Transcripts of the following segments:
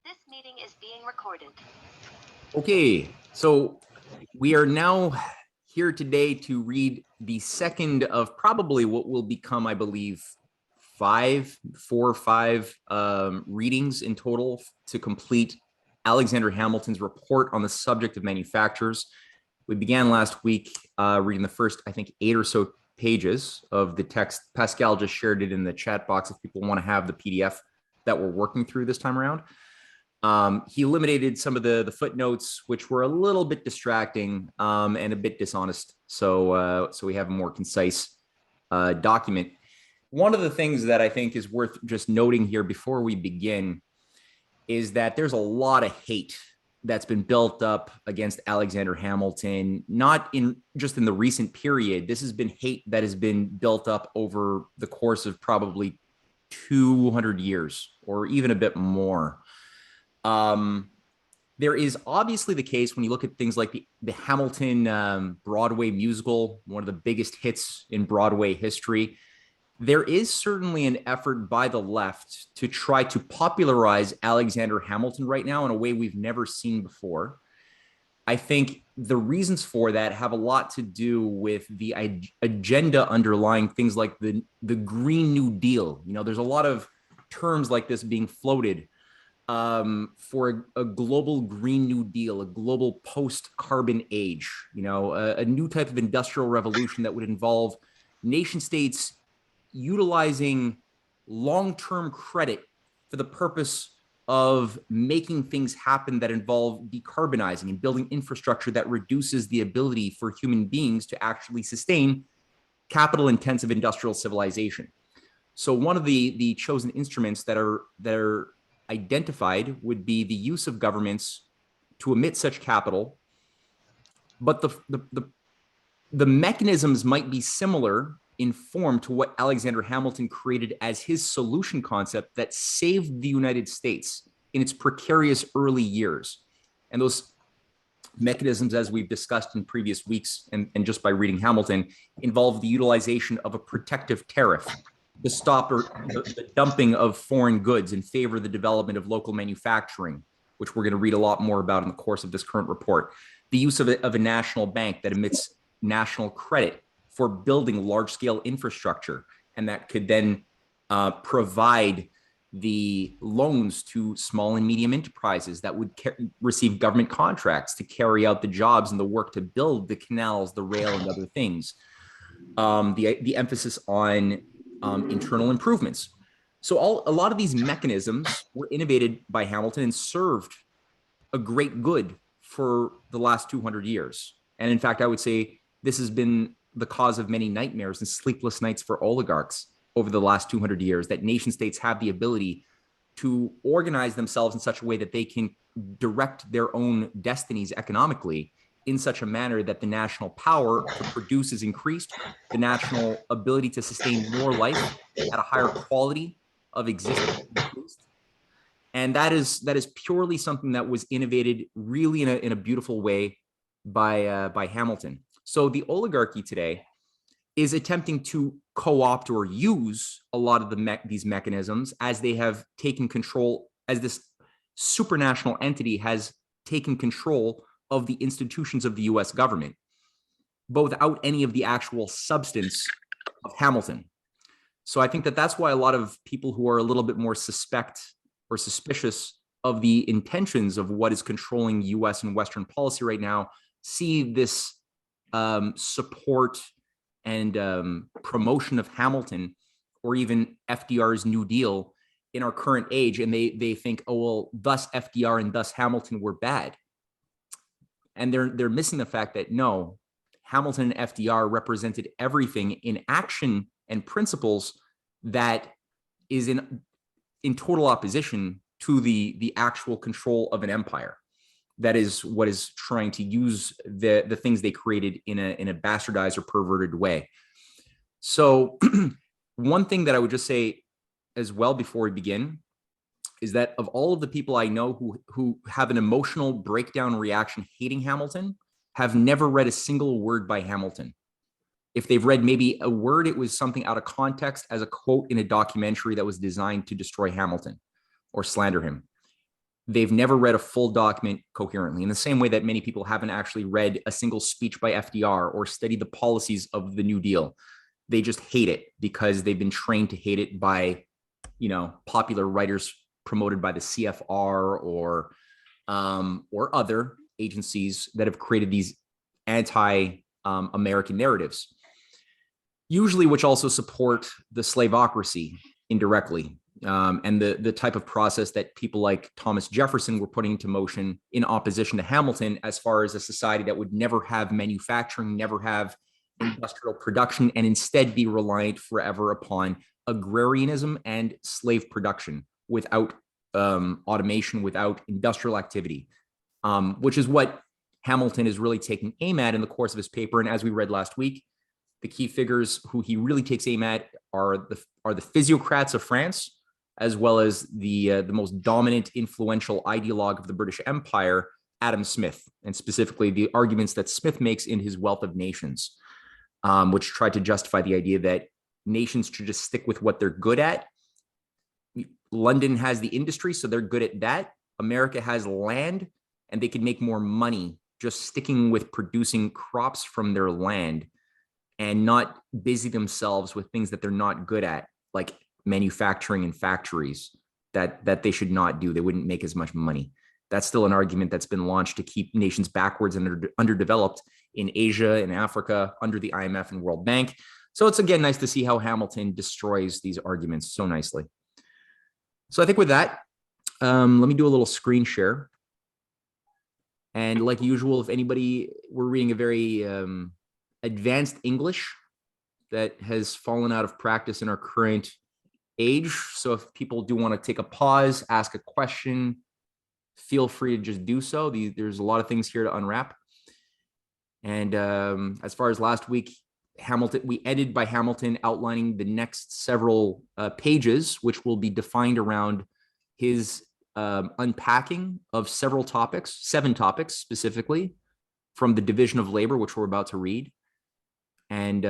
This meeting is being recorded. Okay, so we are now here today to read the second of probably what will become, I believe, four or five readings in total to complete Alexander Hamilton's report on the subject of manufactures. We began last week reading the first, I think, 8 or so pages of the text. Pascal just shared it in the chat box if people want to have the PDF that we're working through this time around. He eliminated some of the footnotes, which were a little bit distracting and a bit dishonest. So we have a more concise document. One of the things that I think is worth just noting here before we begin is that there's a lot of hate that's been built up against Alexander Hamilton, not just in the recent period. This has been hate that has been built up over the course of probably 200 years or even a bit more. There is obviously the case when you look at things like the Hamilton Broadway musical, one of the biggest hits in Broadway history. There is certainly an effort by the left to try to popularize Alexander Hamilton right now in a way we've never seen before. I think the reasons for that have a lot to do with the agenda underlying things like the Green New Deal. You know, there's a lot of terms like this being floated for a global Green New Deal, a global post-carbon age, you know, a new type of industrial revolution that would involve nation states utilizing long-term credit for the purpose of making things happen that involve decarbonizing and building infrastructure that reduces the ability for human beings to actually sustain capital-intensive industrial civilization. So one of the chosen instruments that are identified would be the use of governments to emit such capital, but the mechanisms might be similar in form to what Alexander Hamilton created as his solution concept that saved the United States in its precarious early years. And those mechanisms, as we've discussed in previous weeks, and just by reading Hamilton, involve the utilization of a protective tariff to stop the dumping of foreign goods in favor of the development of local manufacturing, which we're going to read a lot more about in the course of this current report. The use of a national bank that emits national credit for building large-scale infrastructure, and that could then provide the loans to small and medium enterprises that would receive government contracts to carry out the jobs and the work to build the canals, the rail, and other things. The emphasis on internal improvements. So a lot of these mechanisms were innovated by Hamilton and served a great good for the last 200 years. And in fact, I would say this has been the cause of many nightmares and sleepless nights for oligarchs over the last 200 years, that nation states have the ability to organize themselves in such a way that they can direct their own destinies economically in such a manner that the national power to produce is increased, the national ability to sustain more life at a higher quality of existence increased. And that is purely something that was innovated really in a beautiful way by Hamilton. So the oligarchy today is attempting to co-opt or use a lot of these mechanisms as they have taken control, as this supranational entity has taken control of the institutions of the US government, but without any of the actual substance of Hamilton. So I think that that's why a lot of people who are a little bit more suspect or suspicious of the intentions of what is controlling US and Western policy right now see this support and promotion of Hamilton or even FDR's New Deal in our current age, and they think, oh well, thus FDR and thus Hamilton were bad. And they're missing the fact that no, Hamilton and FDR represented everything in action and principles that is in total opposition to the actual control of an empire. That is what is trying to use the things they created in a bastardized or perverted way. So one thing that I would just say as well before we begin is that of all of the people I know who have an emotional breakdown reaction hating Hamilton, have never read a single word by Hamilton. If they've read maybe a word, it was something out of context as a quote in a documentary that was designed to destroy Hamilton or slander him. they've never read a full document coherently, in the same way that many people haven't actually read a single speech by FDR or studied the policies of the New Deal. They just hate it because they've been trained to hate it by, popular writers promoted by the CFR or other agencies that have created these anti-American narratives, usually which also support the slaveocracy indirectly, and the type of process that people like Thomas Jefferson were putting into motion in opposition to Hamilton, as far as a society that would never have manufacturing, never have industrial production, and instead be reliant forever upon agrarianism and slave production without automation, without industrial activity, which is what Hamilton is really taking aim at in the course of his paper. And as we read last week, the key figures who he really takes aim at are the physiocrats of France, as well as the most dominant, influential ideologue of the British Empire, Adam Smith, and specifically the arguments that Smith makes in his Wealth of Nations, which tried to justify the idea that nations should just stick with what they're good at. London has the industry, so they're good at that. America has land, and they can make more money just sticking with producing crops from their land and not busy themselves with things that they're not good at, like manufacturing and factories that they should not do. They wouldn't make as much money. That's still an argument that's been launched to keep nations backwards and underdeveloped in Asia and Africa under the IMF and World Bank. So it's, again, nice to see how Hamilton destroys these arguments so nicely. So I think with that, let me do a little screen share. And like usual, if anybody, we're reading a very advanced English that has fallen out of practice in our current age. So if people do want to take a pause, ask a question, feel free to just do so. There's a lot of things here to unwrap. And as far as last week, we ended by Hamilton outlining the next several pages, which will be defined around his unpacking of several topics, 7 topics specifically, from the division of labor, which we're about to read. And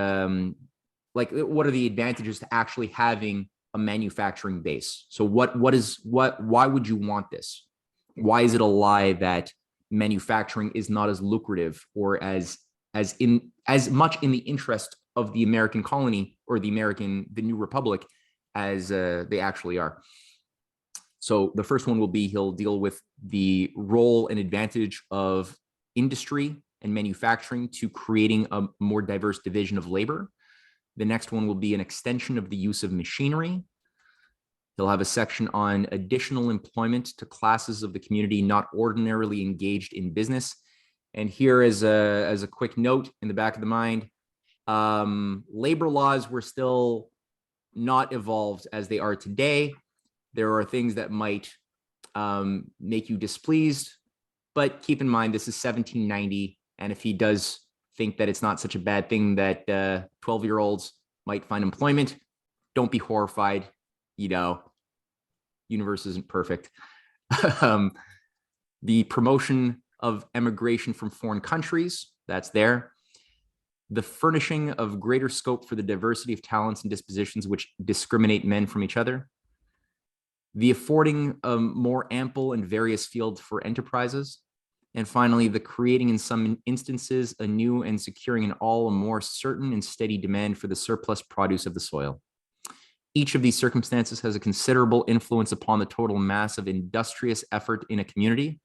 what are the advantages to actually having a manufacturing base? So why would you want this? Why is it a lie that manufacturing is not as lucrative or as much in the interest of the American colony or the new republic as they actually are? So the first one will be, he'll deal with the role and advantage of industry and manufacturing to creating a more diverse division of labor. The next one will be an extension of the use of machinery. He'll have a section on additional employment to classes of the community not ordinarily engaged in business. And here, as a quick note in the back of the mind, labor laws were still not evolved as they are today. There are things that might make you displeased, but keep in mind, this is 1790. And if he does think that it's not such a bad thing that 12-year-olds might find employment, don't be horrified. Universe isn't perfect. The promotion of emigration from foreign countries, that's there. The furnishing of greater scope for the diversity of talents and dispositions which discriminate men from each other. The affording a more ample and various fields for enterprises. And finally, the creating in some instances a new and securing in all a more certain and steady demand for the surplus produce of the soil. Each of these circumstances has a considerable influence upon the total mass of industrious effort in a community.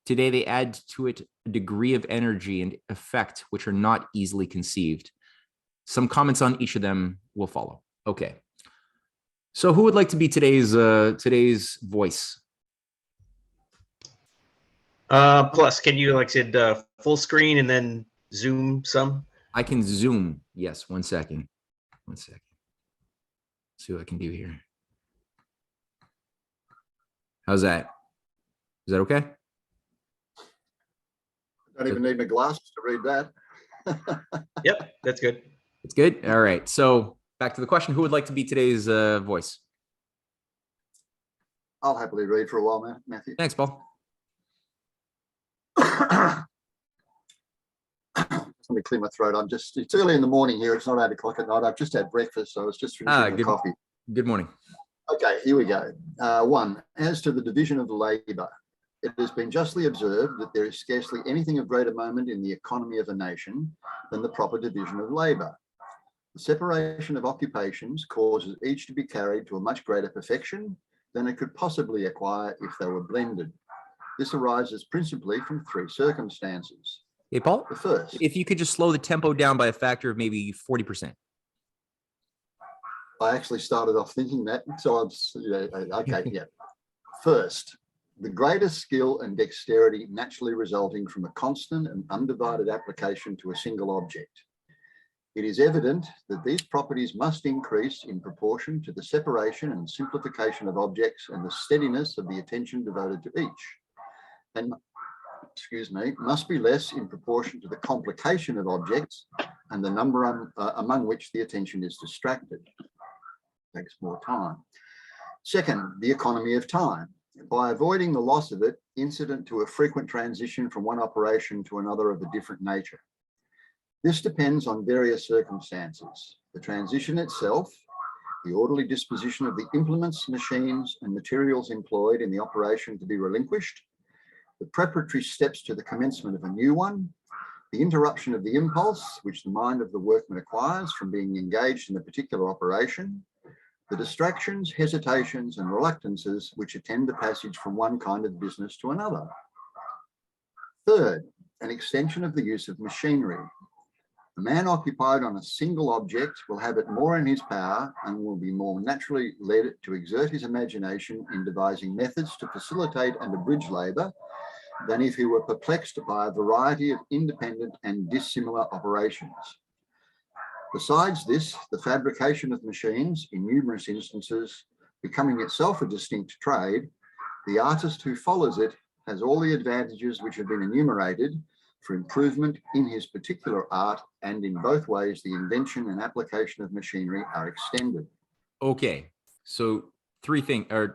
Today, they add to it a degree of energy and effect which are not easily conceived. Some comments on each of them will follow. Okay. So who would like to be today's voice? Plus, can you, like I said, full screen and then zoom some? I can zoom. Yes, 1 second. 1 second. See what I can do here. How's that? Is that okay? I don't even need my glasses to read that. Yep, that's good. It's good. All right. So back to the question: who would like to be today's voice? I'll happily read for a while, Matthew. Thanks, Paul. Let me clear my throat. It's early in the morning here. It's not 8 o'clock at night. I've just had breakfast, so I was just finishing the coffee. Good morning. Okay, here we go. 1, as to the division of labor, it has been justly observed that there is scarcely anything of greater moment in the economy of a nation than the proper division of labour. The separation of occupations causes each to be carried to a much greater perfection than it could possibly acquire if they were blended. This arises principally from three circumstances. Hey, Paul, The first, if you could just slow the tempo down by a factor of maybe 40%. I actually started off thinking that, so okay, yeah. First, the greatest skill and dexterity naturally resulting from a constant and undivided application to a single object. It is evident that these properties must increase in proportion to the separation and simplification of objects and the steadiness of the attention devoted to each, and must be less in proportion to the complication of objects and the number among which the attention is distracted. Takes more time. Second, the economy of time. By avoiding the loss of it incident to a frequent transition from one operation to another of a different nature. This depends on various circumstances. The transition itself, the orderly disposition of the implements, machines, and materials employed in the operation to be relinquished, the preparatory steps to the commencement of a new one, the interruption of the impulse which the mind of the workman acquires from being engaged in a particular operation, the distractions, hesitations, and reluctances which attend the passage from one kind of business to another. Third, an extension of the use of machinery. A man occupied on a single object will have it more in his power and will be more naturally led to exert his imagination in devising methods to facilitate and abridge labour than if he were perplexed by a variety of independent and dissimilar operations. Besides this, the fabrication of machines, in numerous instances, becoming itself a distinct trade, the artist who follows it has all the advantages which have been enumerated for improvement in his particular art, and in both ways the invention and application of machinery are extended. Okay, so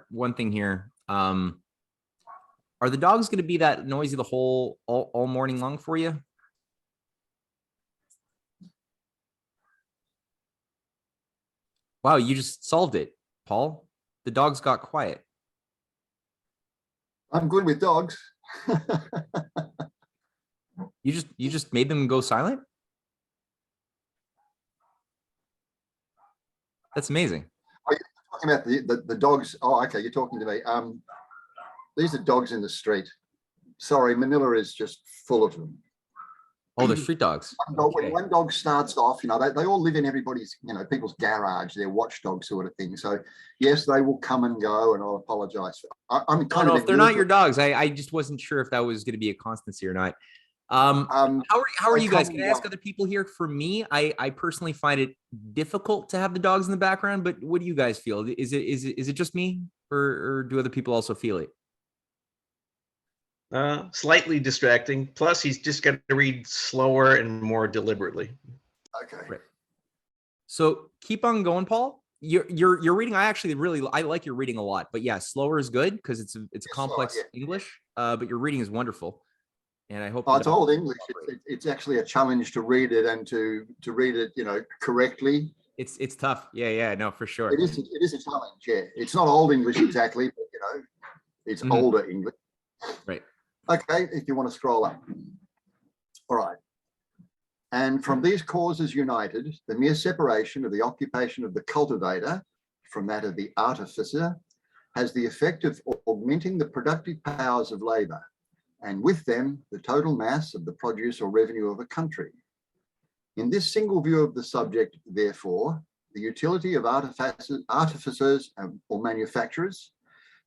one thing here. Are the dogs going to be that noisy the whole all morning long for you? Wow, you just solved it, Paul. The dogs got quiet. I'm good with dogs. You just made them go silent? That's amazing. Oh, you're talking about the dogs. Oh, okay, you're talking to me. These are dogs in the street. Sorry, Manila is just full of them. Oh, they're street dogs. When one dog starts off, they all live in everybody's, people's garage, their watchdog sort of thing. So yes, they will come and go, and I'll apologize. I'm kind of if they're not your dogs, I just wasn't sure if that was going to be a constancy or not. How are you guys? Can I ask other people here? For me, I personally find it difficult to have the dogs in the background, but what do you guys feel? Is it just me, or do other people also feel it? Slightly distracting. Plus, he's just got to read slower and more deliberately. Okay. Right. So keep on going, Paul. You're reading. I like your reading a lot, but yeah, slower is good because it's a complex slower, yeah. English. But your reading is wonderful, and I hope. Oh, it's old English. It's actually a challenge to read it and to read it, correctly. It's tough. Yeah, no, for sure. It is a challenge. Yeah, it's not old English exactly, but it's older English. Right. Okay, if you want to scroll up. All right. And from these causes united, the mere separation of the occupation of the cultivator from that of the artificer has the effect of augmenting the productive powers of labour, and with them the total mass of the produce or revenue of a country. In this single view of the subject, therefore, the utility of artificers or manufacturers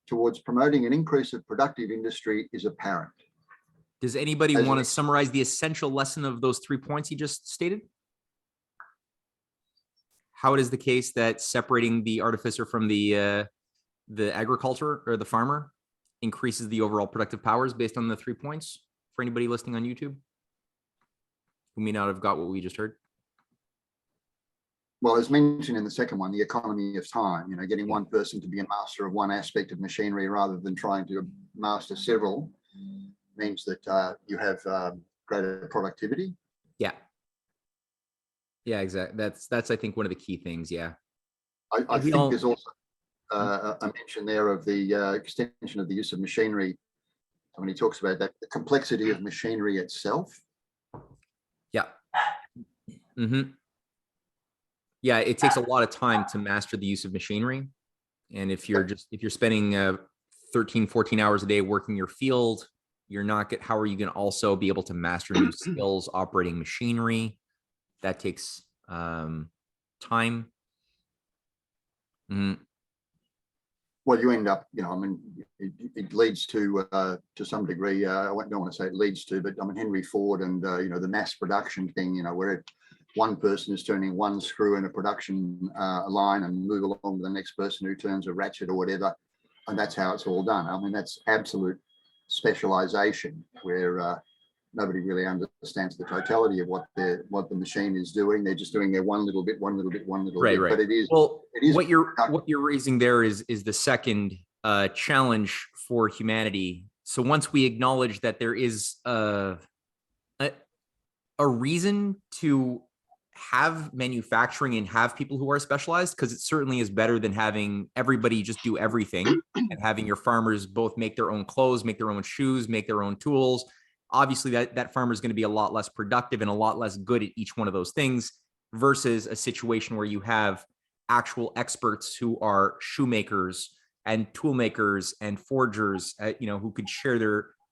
towards promoting an increase of productive industry is apparent. Does anybody want to summarize the essential lesson of those 3 points he just stated? How it is the case that separating the artificer from the agriculture or the farmer increases the overall productive powers based on the 3 points for anybody listening on YouTube who may not have got what we just heard? Well, as mentioned in the second one, the economy of time, getting one person to be a master of one aspect of machinery rather than trying to master several means that you have greater productivity. Yeah, exactly. That's I think one of the key things. Yeah, I think there's also a mention there of the extension of the use of machinery I mean, he talks about that, the complexity of machinery itself. Yeah. Yeah, it takes a lot of time to master the use of machinery. And if you're spending 13, 14 hours a day working your field, you're not how are you going to also be able to master new skills operating machinery? That takes time. Well, you end up, I mean, it leads to some degree, I don't want to say it leads to, but I mean, Henry Ford and, the mass production thing, where one person is turning one screw in a production line and move along to the next person who turns a ratchet or whatever. And that's how it's all done. I mean, that's absolute specialization where nobody really understands the totality of what the machine is doing. They're just doing their one little bit. Right. But it is what you're raising there is the second challenge for humanity. So once we acknowledge that there is a reason to have manufacturing and have people who are specialized, because it certainly is better than having everybody just do everything and having your farmers both make their own clothes, make their own shoes, make their own tools. Obviously that farmer is going to be a lot less productive and a lot less good at each one of those things versus a situation where you have actual experts who are shoemakers and tool makers and forgers, who could share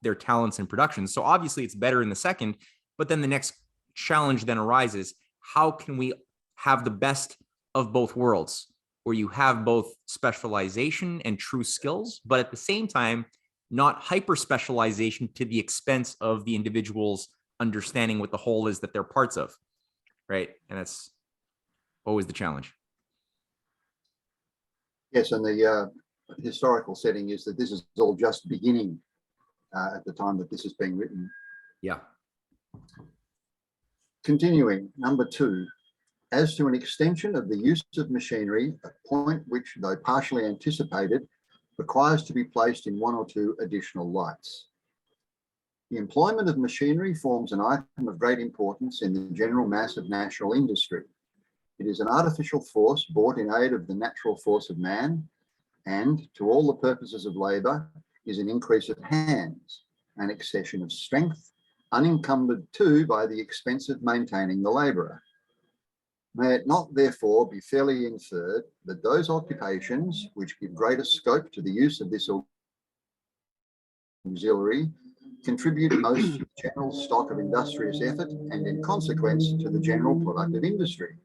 their talents in production. So obviously it's better in the second, but then the next challenge then arises. How can we have the best of both worlds, where you have both specialization and true skills, but at the same time, not hyper specialization to the expense of the individual's understanding what the whole is that they're parts of, right? And that's always the challenge. Yes, and the historical setting is that this is all just beginning at the time that this is being written. Yeah. Continuing, number 2, as to an extension of the use of machinery, a point which, though partially anticipated, requires to be placed in 1 or 2 additional lights. The employment of machinery forms an item of great importance in the general mass of national industry. It is an artificial force brought in aid of the natural force of man, and, to all the purposes of labour, is an increase of hands, an accession of strength, unencumbered too by the expense of maintaining the labourer. May it not therefore be fairly inferred that those occupations which give greater scope to the use of this auxiliary contribute most to the general stock of industrious effort and in consequence to the general product of industry?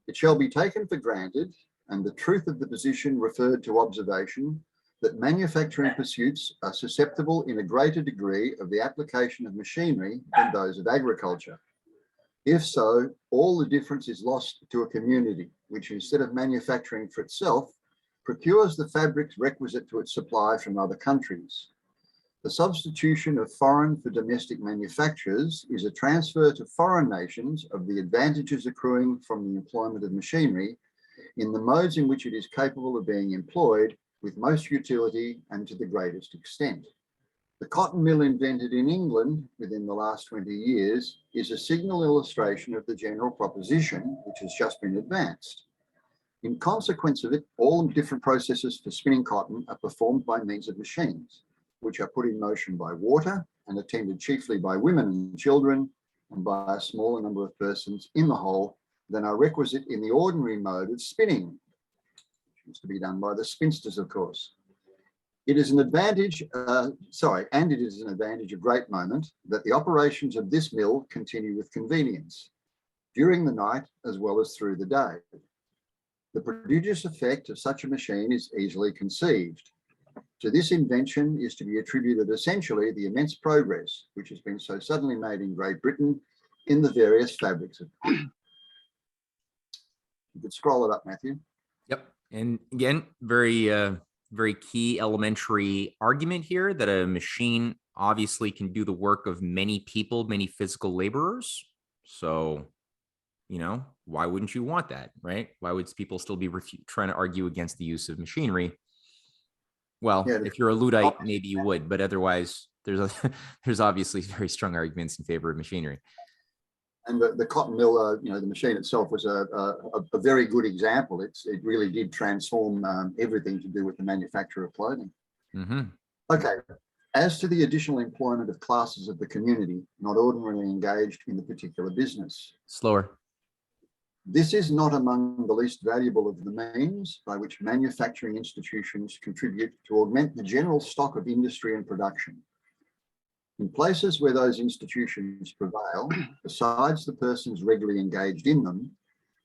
It shall be taken for granted, and the truth of the position referred to observation, that manufacturing pursuits are susceptible in a greater degree of the application of machinery than those of agriculture. If so, all the difference is lost to a community, which instead of manufacturing for itself, procures the fabrics requisite to its supply from other countries. The substitution of foreign for domestic manufactures is a transfer to foreign nations of the advantages accruing from the employment of machinery in the modes in which it is capable of being employed with most utility and to the greatest extent. The cotton mill invented in England within the last 20 years is a signal illustration of the general proposition which has just been advanced. In consequence of it, all different processes for spinning cotton are performed by means of machines, which are put in motion by water and attended chiefly by women and children and by a smaller number of persons in the whole than are requisite in the ordinary mode of spinning, which is to be done by the spinsters, of course. It is an advantage, and it is an advantage of great moment that the operations of this mill continue with convenience during the night as well as through the day. The prodigious effect of such a machine is easily conceived. To this invention is to be attributed essentially the immense progress which has been so suddenly made in Great Britain in the various fabrics of cotton. You could scroll it up, Matthew. Yep. And again, very key elementary argument here that a machine obviously can do the work of many people, many physical laborers. So, why wouldn't you want that, right? Why would people still be trying to argue against the use of machinery? Well, yeah, if you're a Luddite, maybe you would, but otherwise there's obviously very strong arguments in favor of machinery. And the cotton mill, the machine itself was a very good example. It really did transform everything to do with the manufacture of clothing. Mm-hmm. Okay, As to the additional employment of classes of the community not ordinarily engaged in the particular business, Slower. this is not among the least valuable of the means by which manufacturing institutions contribute to augment the general stock of industry and production. In places where those institutions prevail, besides the persons regularly engaged in them,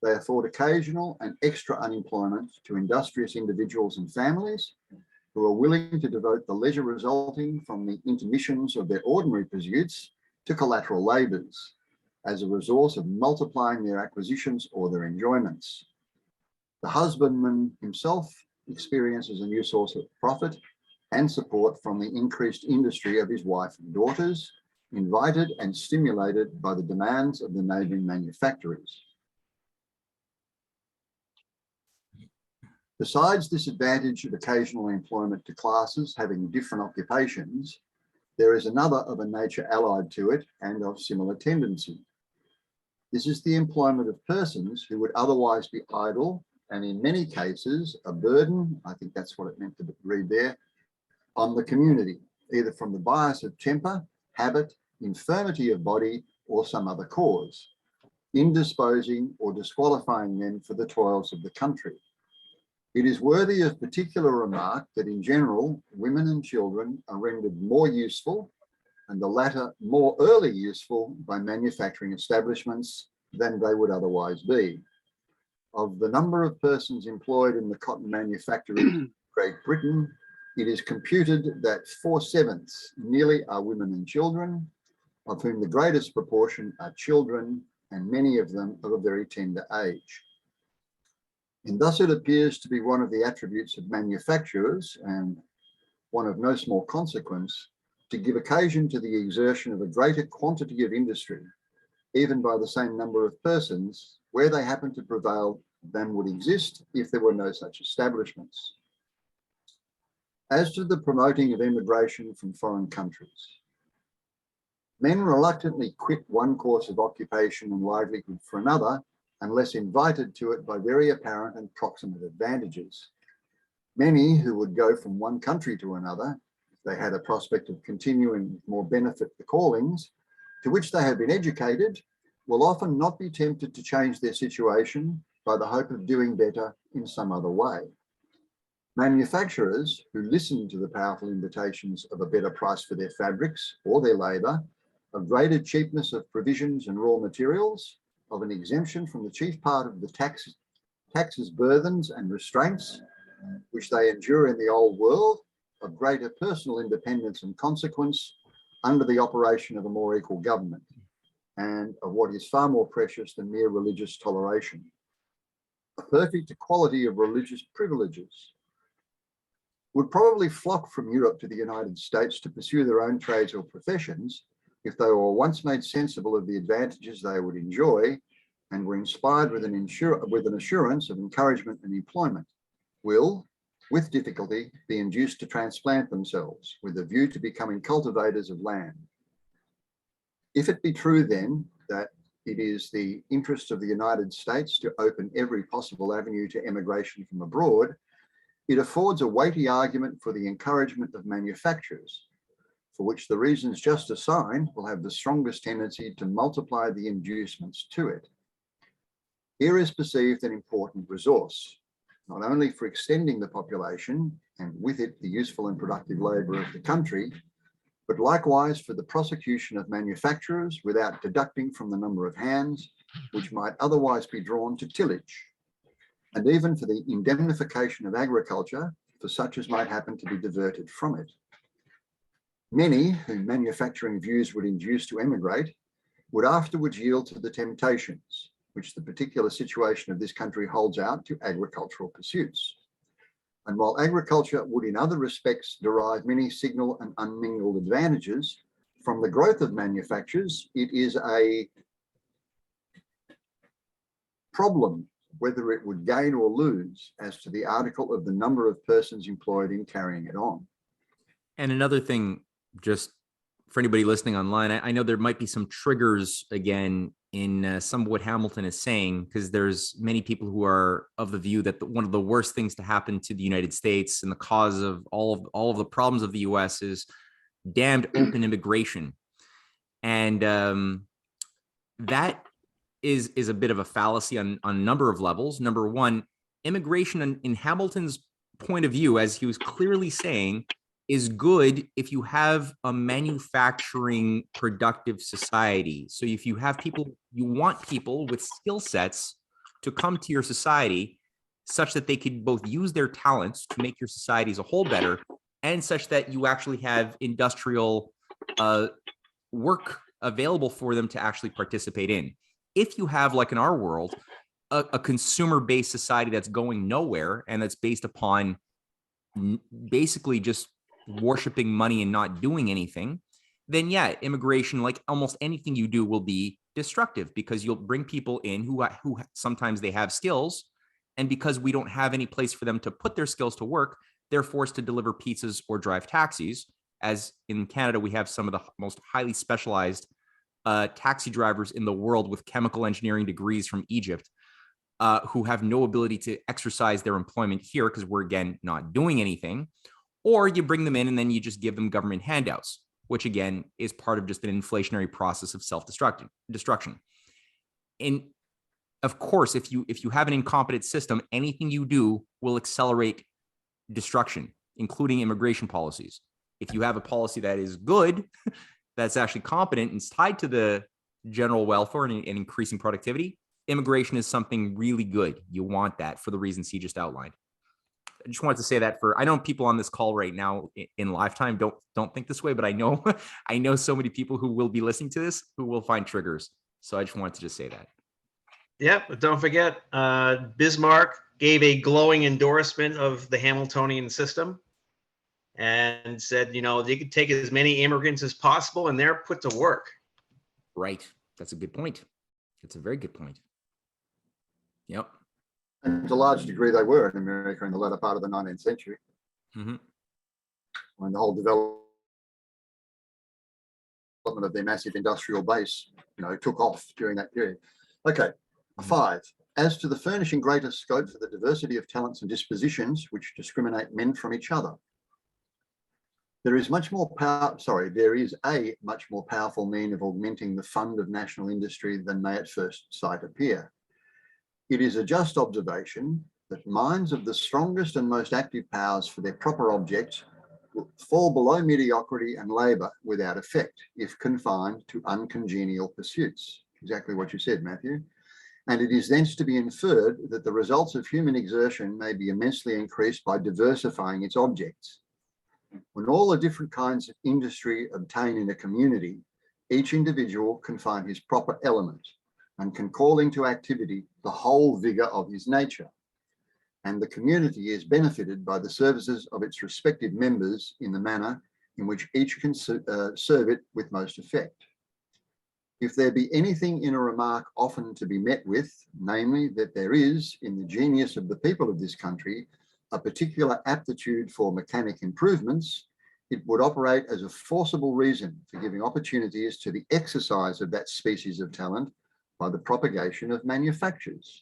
they afford occasional and extra unemployment to industrious individuals and families who are willing to devote the leisure resulting from the intermissions of their ordinary pursuits to collateral labours, as a resource of multiplying their acquisitions or their enjoyments. The husbandman himself experiences a new source of profit and support from the increased industry of his wife and daughters, invited and stimulated by the demands of the neighbouring manufacturers. Besides this advantage of occasional employment to classes having different occupations, there is another of a nature allied to it and of similar tendency. This is the employment of persons who would otherwise be idle and in many cases a burden, I think that's what it meant to read there, on the community, either from the bias of temper, habit, infirmity of body, or some other cause, indisposing or disqualifying them for the toils of the country. It is worthy of particular remark that in general, women and children are rendered more useful, and the latter more early useful, by manufacturing establishments than they would otherwise be. Of the number of persons employed in the cotton manufactory in Great Britain, it is computed that 4/7 nearly are women and children, of whom the greatest proportion are children, and many of them of a very tender age. And thus it appears to be one of the attributes of manufacturers, and one of no small consequence, to give occasion to the exertion of a greater quantity of industry, even by the same number of persons, where they happen to prevail than would exist if there were no such establishments. As to the promoting of emigration from foreign countries, men reluctantly quit one course of occupation and livelihood for another, unless invited to it by very apparent and proximate advantages. Many who would go from one country to another, if they had a prospect of continuing with more benefit the callings to which they have been educated, will often not be tempted to change their situation by the hope of doing better in some other way. Manufacturers who listen to the powerful invitations of a better price for their fabrics or their labour, of greater cheapness of provisions and raw materials, of an exemption from the chief part of the taxes, burthens and restraints which they endure in the old world, of greater personal independence and consequence under the operation of a more equal government, and of what is far more precious than mere religious toleration, a perfect equality of religious privileges, would probably flock from Europe to the United States to pursue their own trades or professions if they were once made sensible of the advantages they would enjoy and were inspired with an assurance of encouragement and employment, will, with difficulty, be induced to transplant themselves with a view to becoming cultivators of land. If it be true then that it is the interest of the United States to open every possible avenue to emigration from abroad, it affords a weighty argument for the encouragement of manufacturers, for which the reasons just assigned will have the strongest tendency to multiply the inducements to it. Here is perceived an important resource, not only for extending the population and with it the useful and productive labour of the country, but likewise for the prosecution of manufacturers without deducting from the number of hands which might otherwise be drawn to tillage, and even for the indemnification of agriculture for such as might happen to be diverted from it. Many whom manufacturing views would induce to emigrate would afterwards yield to the temptations which the particular situation of this country holds out to agricultural pursuits. And while agriculture would in other respects derive many signal and unmingled advantages from the growth of manufactures, it is a problem whether it would gain or lose as to the article of the number of persons employed in carrying it on. And another thing, just for anybody listening online, I know there might be some triggers again in some of what Hamilton is saying, because there's many people who are of the view that one of the worst things to happen to the United States and the cause of all of the problems of the US is damned open immigration. And that is a bit of a fallacy on a number of levels. Number one, immigration in Hamilton's point of view, as he was clearly saying, is good if you have a manufacturing productive society. So if you have people, you want people with skill sets to come to your society such that they could both use their talents to make your society as a whole better, and such that you actually have industrial work available for them to actually participate in. If you have, like in our world, a consumer-based society that's going nowhere and that's based upon basically just worshiping money and not doing anything, then yeah, immigration, like almost anything you do, will be destructive, because you'll bring people in who sometimes they have skills, and because we don't have any place for them to put their skills to work, they're forced to deliver pizzas or drive taxis. As in Canada, we have some of the most highly specialized taxi drivers in the world with chemical engineering degrees from Egypt, who have no ability to exercise their employment here because we're, again, not doing anything. Or you bring them in and then you just give them government handouts, which again is part of just an inflationary process of self-destruction. And of course, if you have an incompetent system, anything you do will accelerate destruction, including immigration policies. If you have a policy that is good, that's actually competent and is tied to the general welfare and increasing productivity, immigration is something really good. You want that for the reasons he just outlined. I just wanted to say that I know people on this call right now in lifetime don't think this way, but I know I know so many people who will be listening to this who will find triggers. So I just wanted to just say that. Yeah, but don't forget, Bismarck gave a glowing endorsement of the Hamiltonian system and said, they could take as many immigrants as possible and they're put to work. Right. That's a good point. It's a very good point. Yep. And to a large degree, they were in America in the latter part of the 19th century. Mm-hmm. When the whole development of their massive industrial base, took off during that period. Okay, 5. As to the furnishing greater scope for the diversity of talents and dispositions which discriminate men from each other, there is a much more powerful mean of augmenting the fund of national industry than may at first sight appear. It is a just observation that minds of the strongest and most active powers for their proper objects will fall below mediocrity and labour without effect, if confined to uncongenial pursuits. Exactly what you said, Matthew. And it is thence to be inferred that the results of human exertion may be immensely increased by diversifying its objects. When all the different kinds of industry obtain in a community, each individual can find his proper element and can call into activity the whole vigour of his nature. And the community is benefited by the services of its respective members in the manner in which each can serve it with most effect. If there be anything in a remark often to be met with, namely that there is, in the genius of the people of this country, a particular aptitude for mechanic improvements, it would operate as a forcible reason for giving opportunities to the exercise of that species of talent by the propagation of manufactures.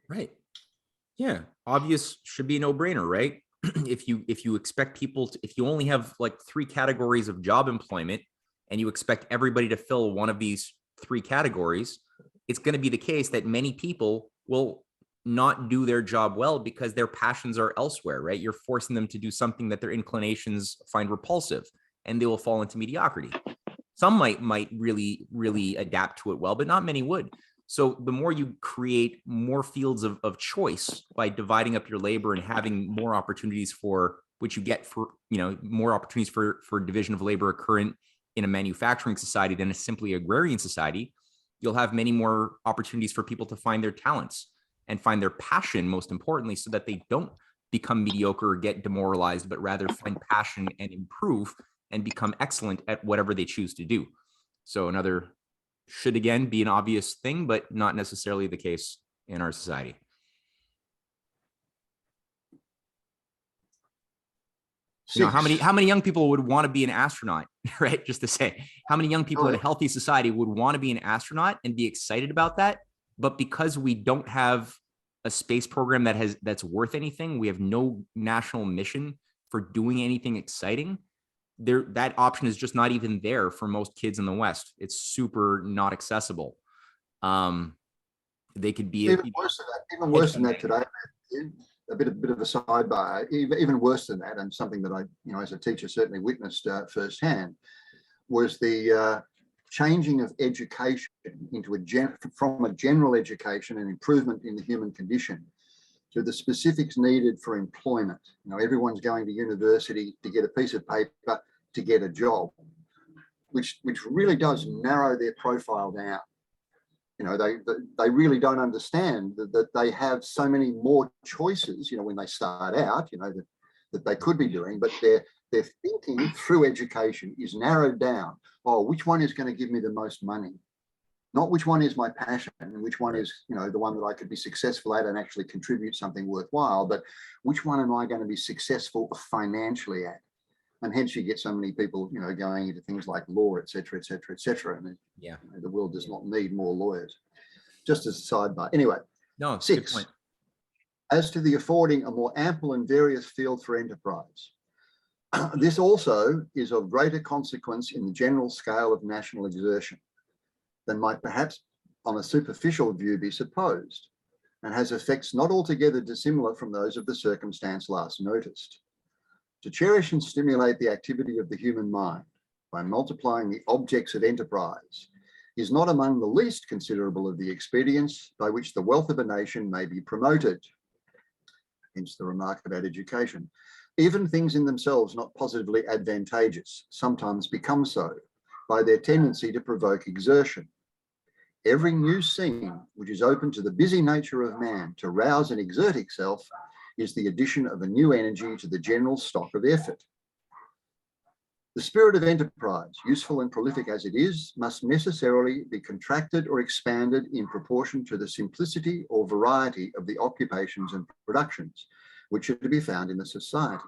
Right. Yeah. Obvious, should be a no-brainer, right? If you expect people to, if you only have like 3 categories of job employment and you expect everybody to fill one of these 3 categories, it's going to be the case that many people will not do their job well because their passions are elsewhere, right? You're forcing them to do something that their inclinations find repulsive, and they will fall into mediocrity. Some might really adapt to it well, but not many would. So the more you create more fields of choice by dividing up your labor and having more opportunities for which you get for, more opportunities for division of labor occurring in a manufacturing society than a simply agrarian society, you'll have many more opportunities for people to find their talents and find their passion, most importantly, so that they don't become mediocre or get demoralized, but rather find passion and improve and become excellent at whatever they choose to do. So another should, again, be an obvious thing, but not necessarily the case in our society. How many young people would want to be an astronaut, right? Just to say, how many young people in a healthy society would want to be an astronaut and be excited about that? But because we don't have a space program that's worth anything, we have no national mission for doing anything exciting, that option is just not even there for most kids in the West. It's super not accessible. They could be even worse than that. Even worse than that today. A bit of a sidebar. Even worse than that, and something that I, as a teacher, certainly witnessed firsthand, was the changing of education into from a general education and improvement in the human condition to the specifics needed for employment. Everyone's going to university to get a piece of paper to get a job, which really does narrow their profile down. They really don't understand that they have so many more choices, when they start out, that they could be doing, but their thinking through education is narrowed down. Oh, which one is going to give me the most money? Not which one is my passion and which one is, the one that I could be successful at and actually contribute something worthwhile, but which one am I going to be successful financially at? And hence you get so many people, going into things like law, et cetera, et cetera, et cetera. And the world does not need more lawyers. Just as a sidebar. Anyway, no, it's 6, a good point. As to the affording a more ample and various field for enterprise. This also is of greater consequence in the general scale of national exertion than might perhaps on a superficial view be supposed, and has effects not altogether dissimilar from those of the circumstance last noticed. To cherish and stimulate the activity of the human mind by multiplying the objects of enterprise is not among the least considerable of the expedients by which the wealth of a nation may be promoted. Hence the remark about education. Even things in themselves not positively advantageous sometimes become so by their tendency to provoke exertion. Every new scene which is open to the busy nature of man to rouse and exert itself is the addition of a new energy to the general stock of effort. The spirit of enterprise, useful and prolific as it is, must necessarily be contracted or expanded in proportion to the simplicity or variety of the occupations and productions which are to be found in the society.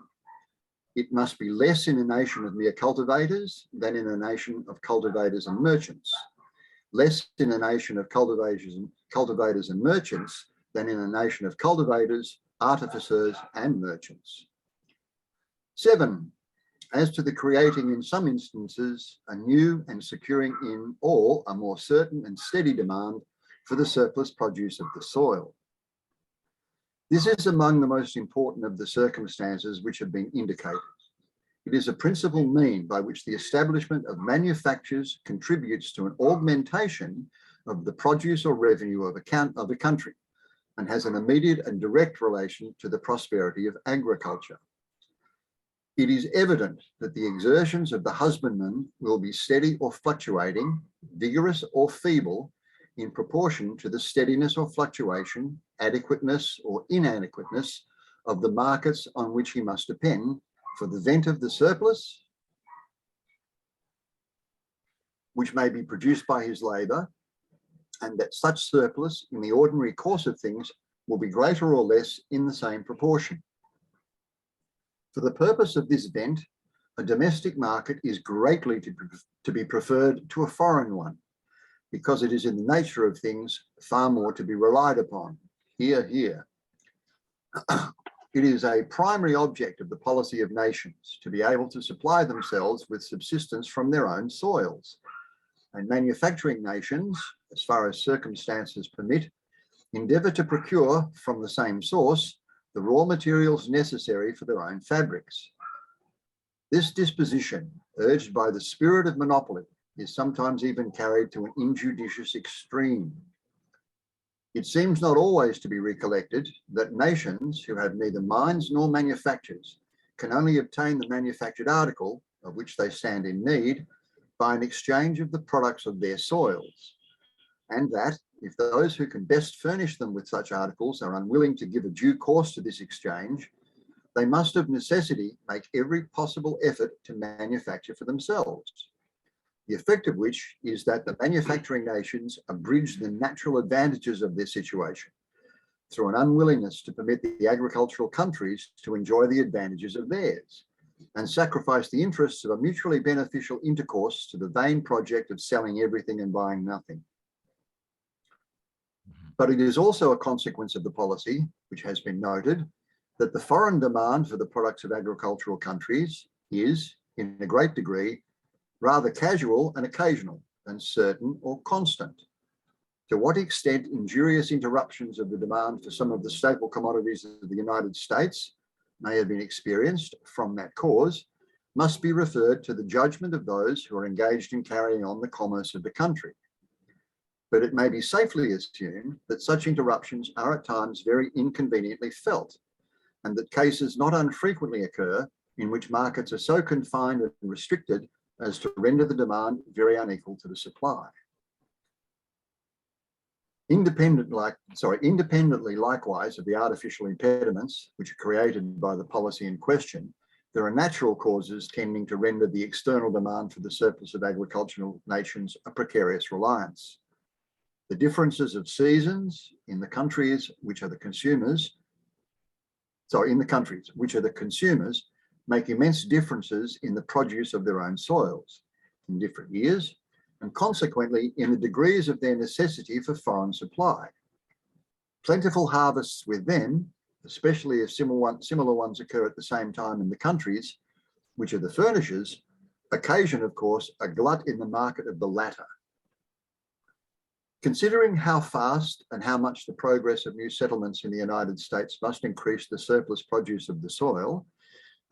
It must be less in a nation of mere cultivators than in a nation of cultivators and merchants, less in a nation of cultivators and merchants than in a nation of cultivators, artificers, and merchants. 7, as to the creating in some instances a new and securing in all a more certain and steady demand for the surplus produce of the soil. This is among the most important of the circumstances which have been indicated. It is a principal mean by which the establishment of manufactures contributes to an augmentation of the produce or revenue of a country, and has an immediate and direct relation to the prosperity of agriculture. It is evident that the exertions of the husbandman will be steady or fluctuating, vigorous or feeble, in proportion to the steadiness or fluctuation, adequateness or inadequateness of the markets on which he must depend for the vent of the surplus, which may be produced by his labour, and that such surplus in the ordinary course of things will be greater or less in the same proportion. For the purpose of this vent, a domestic market is greatly to be preferred to a foreign one, because it is in the nature of things far more to be relied upon. Hear, hear. It is a primary object of the policy of nations to be able to supply themselves with subsistence from their own soils. And manufacturing nations, as far as circumstances permit, endeavour to procure from the same source the raw materials necessary for their own fabrics. This disposition, urged by the spirit of monopoly, is sometimes even carried to an injudicious extreme. It seems not always to be recollected that nations who have neither mines nor manufactures can only obtain the manufactured article of which they stand in need by an exchange of the products of their soils, and that if those who can best furnish them with such articles are unwilling to give a due course to this exchange, they must of necessity make every possible effort to manufacture for themselves. The effect of which is that the manufacturing nations abridge the natural advantages of their situation through an unwillingness to permit the agricultural countries to enjoy the advantages of theirs, and sacrifice the interests of a mutually beneficial intercourse to the vain project of selling everything and buying nothing. But it is also a consequence of the policy, which has been noted, that the foreign demand for the products of agricultural countries is, in a great degree, rather casual and occasional than certain or constant. To what extent injurious interruptions of the demand for some of the staple commodities of the United States may have been experienced from that cause must be referred to the judgment of those who are engaged in carrying on the commerce of the country. But it may be safely assumed that such interruptions are at times very inconveniently felt, and that cases not unfrequently occur in which markets are so confined and restricted as to render the demand very unequal to the supply. Independently likewise of the artificial impediments which are created by the policy in question, there are natural causes tending to render the external demand for the surplus of agricultural nations a precarious reliance. The differences of seasons in the countries which are the consumers, make immense differences in the produce of their own soils in different years, and consequently in the degrees of their necessity for foreign supply. Plentiful harvests with them, especially if similar ones occur at the same time in the countries which are the furnishers, occasion, of course, a glut in the market of the latter. Considering how fast and how much the progress of new settlements in the United States must increase the surplus produce of the soil,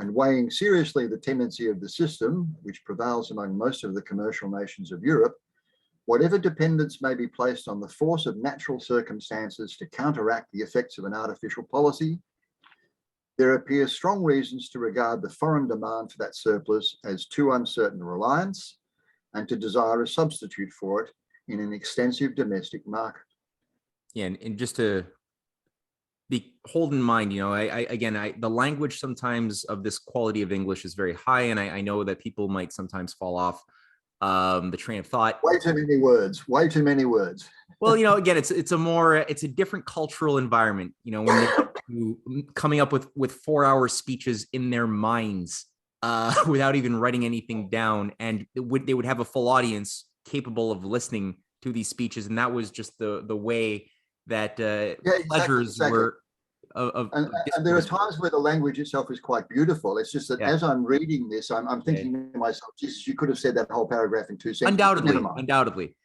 and weighing seriously the tendency of the system, which prevails among most of the commercial nations of Europe, whatever dependence may be placed on the force of natural circumstances to counteract the effects of an artificial policy, there appear strong reasons to regard the foreign demand for that surplus as too uncertain a reliance, and to desire a substitute for it in an extensive domestic market. Yeah, and just to hold in mind, the language sometimes of this quality of English is very high, and I know that people might sometimes fall off the train of thought. Way too many words. Well, again, it's a different cultural environment. When they're coming up with 4-hour speeches in their minds without even writing anything down, and they would have a full audience capable of listening to these speeches, and that was just the way that pleasures exactly. were. And there are times where the language itself is quite beautiful. It's just that as I'm reading this, I'm thinking to myself, Jesus, you could have said that whole paragraph in 2 sentences. Undoubtedly.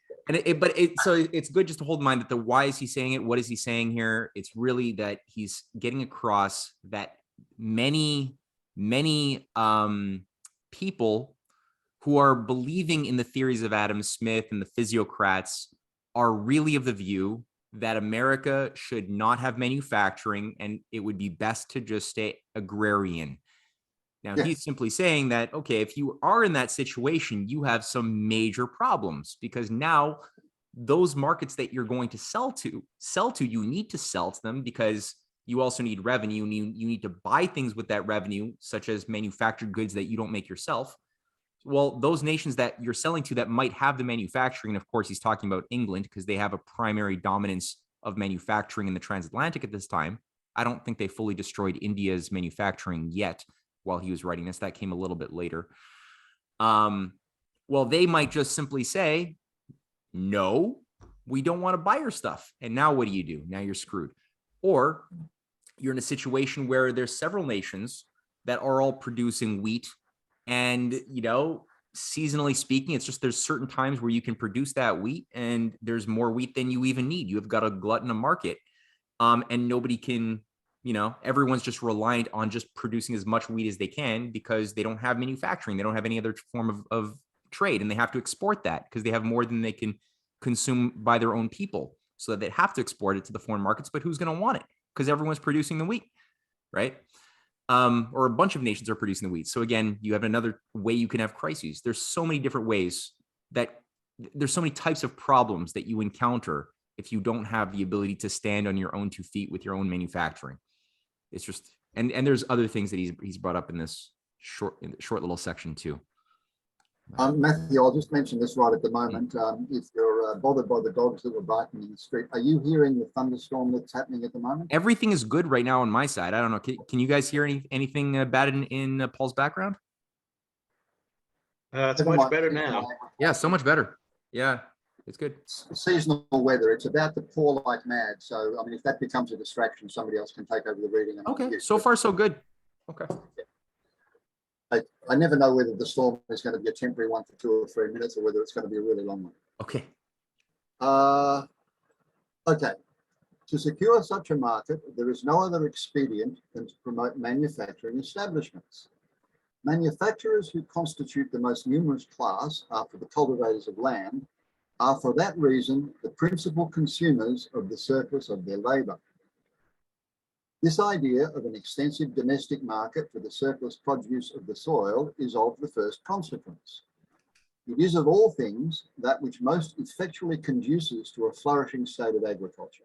So it's good just to hold in mind that why is he saying it? What is he saying here? It's really that he's getting across that many people who are believing in the theories of Adam Smith and the physiocrats are really of the view that America should not have manufacturing and it would be best to just stay agrarian. Now, he's simply saying that, okay, if you are in that situation, you have some major problems, because now those markets that you're going to sell to, you need to sell to them because you also need revenue, and you need to buy things with that revenue, such as manufactured goods that you don't make yourself. Well, those nations that you're selling to that might have the manufacturing, and of course, he's talking about England because they have a primary dominance of manufacturing in the transatlantic at this time. I don't think they fully destroyed India's manufacturing yet while he was writing this. That came a little bit later. Well, they might just simply say, no, we don't want to buy your stuff. And now what do? Now you're screwed. Or you're in a situation where there's several nations that are all producing wheat. And, seasonally speaking, it's just there's certain times where you can produce that wheat and there's more wheat than you even need. You have got a glut in a market, and nobody can, everyone's just reliant on just producing as much wheat as they can because they don't have manufacturing. They don't have any other form of trade, and they have to export that because they have more than they can consume by their own people. So that they have to export it to the foreign markets. But who's going to want it? Because everyone's producing the wheat, right? Or a bunch of nations are producing the wheat. So again, you have another way you can have crises. There's so many different ways there's so many types of problems that you encounter if you don't have the ability to stand on your own 2 feet with your own manufacturing. It's just, and there's other things that he's brought up in this short little section too. Matthew, I'll just mention this right at the moment. If you're bothered by the dogs that were barking in the street, are you hearing the thunderstorm that's happening at the moment? Everything is good right now on my side. I don't know. Can you guys hear anything bad in Paul's background? It's much better now. Yeah, so much better. Yeah, it's good. Seasonal weather. It's about to pour like mad. So, if that becomes a distraction, somebody else can take over the reading. Okay, so far so good. Okay. I never know whether the storm is going to be a temporary one for 2 or 3 minutes or whether it's going to be a really long one. Okay. Okay. To secure such a market, there is no other expedient than to promote manufacturing establishments. Manufacturers, who constitute the most numerous class after the cultivators of land, are for that reason the principal consumers of the surplus of their labour. This idea of an extensive domestic market for the surplus produce of the soil is of the first consequence. It is of all things that which most effectually conduces to a flourishing state of agriculture.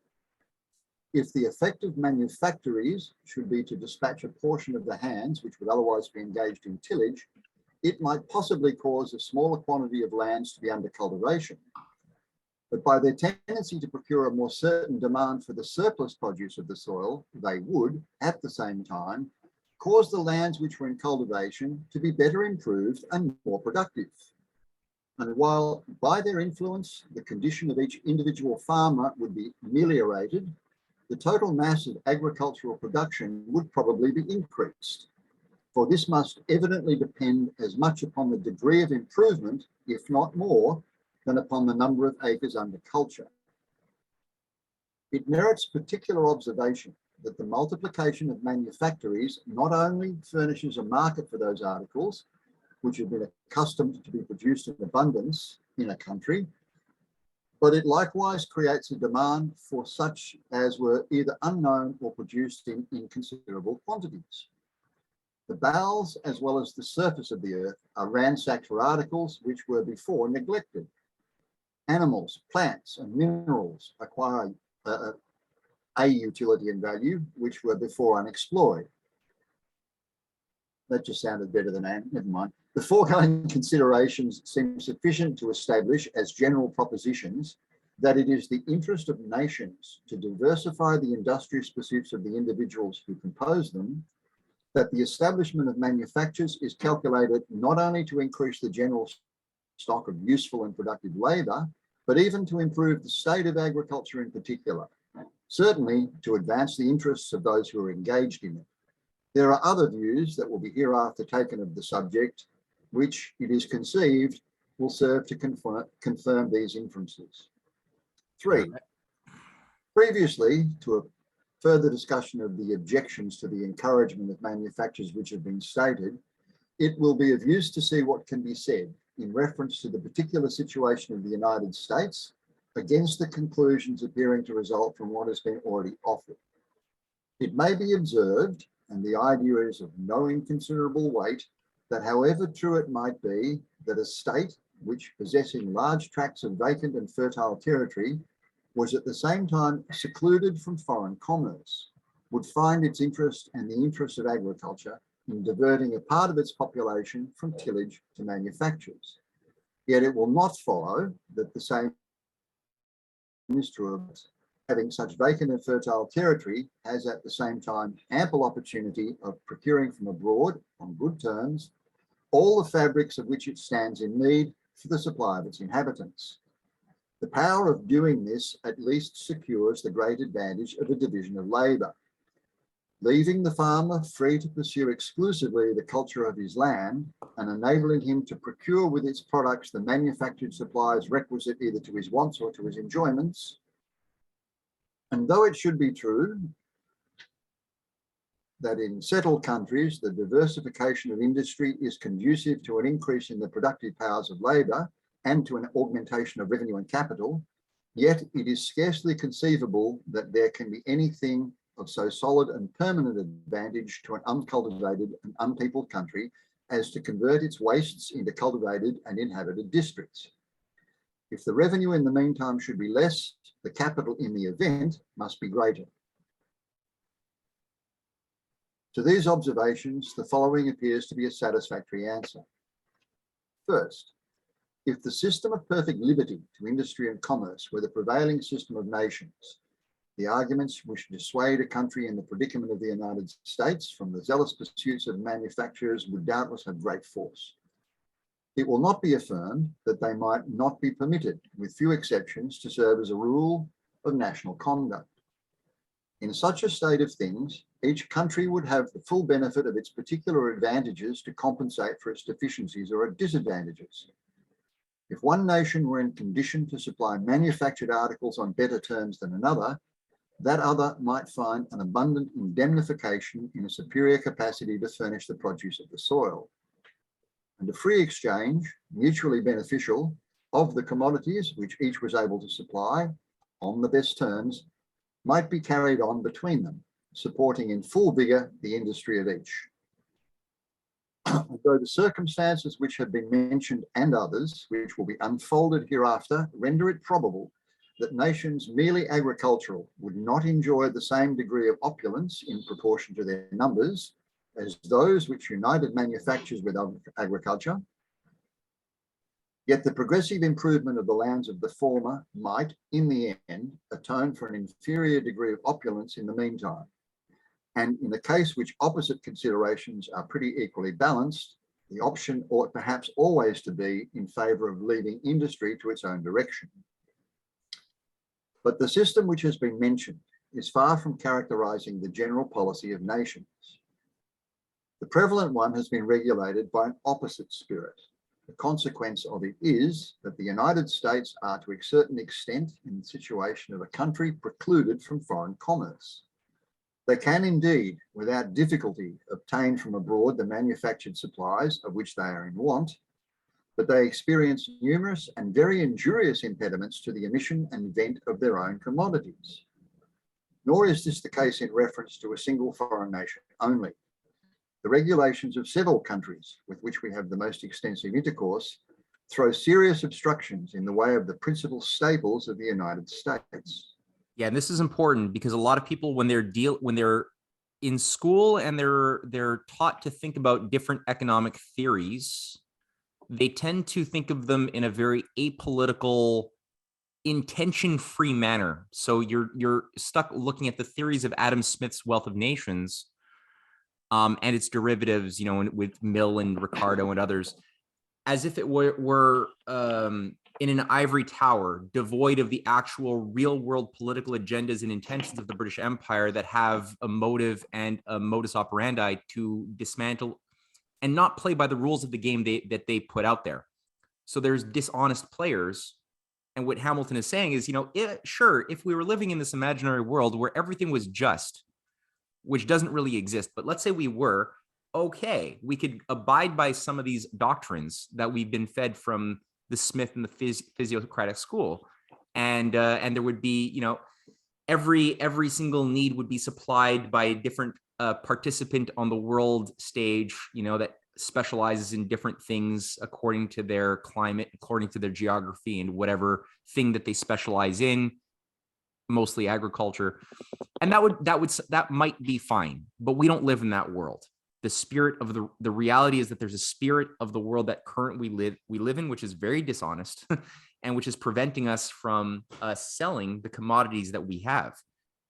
If the effect of manufactories should be to dispatch a portion of the hands which would otherwise be engaged in tillage, it might possibly cause a smaller quantity of lands to be under cultivation. But by their tendency to procure a more certain demand for the surplus produce of the soil, they would, at the same time, cause the lands which were in cultivation to be better improved and more productive. And while by their influence, the condition of each individual farmer would be ameliorated, the total mass of agricultural production would probably be increased. For this must evidently depend as much upon the degree of improvement, if not more, than upon the number of acres under culture. It merits particular observation that the multiplication of manufactories not only furnishes a market for those articles which have been accustomed to be produced in abundance in a country, but it likewise creates a demand for such as were either unknown or produced in inconsiderable quantities. The bowels as well as the surface of the earth are ransacked for articles which were before neglected. Animals, plants, and minerals acquire a utility and value which were before unexplored. That just sounded better than and, never mind. The foregoing considerations seem sufficient to establish as general propositions that it is the interest of nations to diversify the industrious pursuits of the individuals who compose them, that the establishment of manufactures is calculated not only to increase the general stock of useful and productive labour, but even to improve the state of agriculture in particular, certainly to advance the interests of those who are engaged in it. There are other views that will be hereafter taken of the subject, which it is conceived will serve to confirm these inferences. 3. Previously to a further discussion of the objections to the encouragement of manufactures which have been stated, it will be of use to see what can be said in reference to the particular situation of the United States against the conclusions appearing to result from what has been already offered. It may be observed, and the idea is of no inconsiderable weight, that however true it might be, that a state which possessing large tracts of vacant and fertile territory was at the same time secluded from foreign commerce, would find its interest and the interest of agriculture in diverting a part of its population from tillage to manufactures. Yet it will not follow that the same is true of having such vacant and fertile territory has at the same time ample opportunity of procuring from abroad on good terms all the fabrics of which it stands in need for the supply of its inhabitants. The power of doing this at least secures the great advantage of a division of labour, leaving the farmer free to pursue exclusively the culture of his land and enabling him to procure with its products the manufactured supplies requisite either to his wants or to his enjoyments. And though it should be true that in settled countries, the diversification of industry is conducive to an increase in the productive powers of labour and to an augmentation of revenue and capital, yet it is scarcely conceivable that there can be anything of so solid and permanent advantage to an uncultivated and unpeopled country as to convert its wastes into cultivated and inhabited districts. If the revenue in the meantime should be less, the capital in the event must be greater. To these observations, the following appears to be a satisfactory answer. First, if the system of perfect liberty to industry and commerce were the prevailing system of nations, the arguments which dissuade a country in the predicament of the United States from the zealous pursuits of manufacturers would doubtless have great force. It will not be affirmed that they might not be permitted, with few exceptions, to serve as a rule of national conduct. In such a state of things, each country would have the full benefit of its particular advantages to compensate for its deficiencies or disadvantages. If one nation were in condition to supply manufactured articles on better terms than another, that other might find an abundant indemnification in a superior capacity to furnish the produce of the soil. And a free exchange, mutually beneficial, of the commodities which each was able to supply on the best terms might be carried on between them, supporting in full vigour the industry of each. Though the circumstances which have been mentioned and others, which will be unfolded hereafter, render it probable that nations merely agricultural would not enjoy the same degree of opulence in proportion to their numbers as those which united manufactures with agriculture, yet the progressive improvement of the lands of the former might, in the end, atone for an inferior degree of opulence in the meantime. And in a case which opposite considerations are pretty equally balanced, the option ought perhaps always to be in favour of leaving industry to its own direction. But the system which has been mentioned is far from characterising the general policy of nations. The prevalent one has been regulated by an opposite spirit. The consequence of it is that the United States are to a certain extent in the situation of a country precluded from foreign commerce. They can indeed, without difficulty, obtain from abroad the manufactured supplies of which they are in want, but they experience numerous and very injurious impediments to the emission and vent of their own commodities. Nor is this the case in reference to a single foreign nation only. The regulations of several countries with which we have the most extensive intercourse throw serious obstructions in the way of the principal staples of the United States. Yeah, and this is important because a lot of people, when they're in school and they're taught to think about different economic theories, they tend to think of them in a very apolitical, intention-free manner. So you're stuck looking at the theories of Adam Smith's Wealth of Nations, and its derivatives, you know, with Mill and Ricardo and others, as if it were in an ivory tower, devoid of the actual real-world political agendas and intentions of the British Empire that have a motive and a modus operandi to dismantle and not play by the rules of the game that they put out there. So there's dishonest players. And what Hamilton is saying is, you know, sure, if we were living in this imaginary world where everything was just, which doesn't really exist, but let's say we were, okay, we could abide by some of these doctrines that we've been fed from the Smith and the physiocratic school. And there would be, you know, every single need would be supplied by a different participant on the world stage, you know, that specializes in different things according to their climate, according to their geography and whatever thing that they specialize in, mostly agriculture. And that might be fine, but we don't live in that world. The spirit of the reality is that there's a spirit of the world that currently we live in, which is very dishonest and which is preventing us from selling the commodities that we have.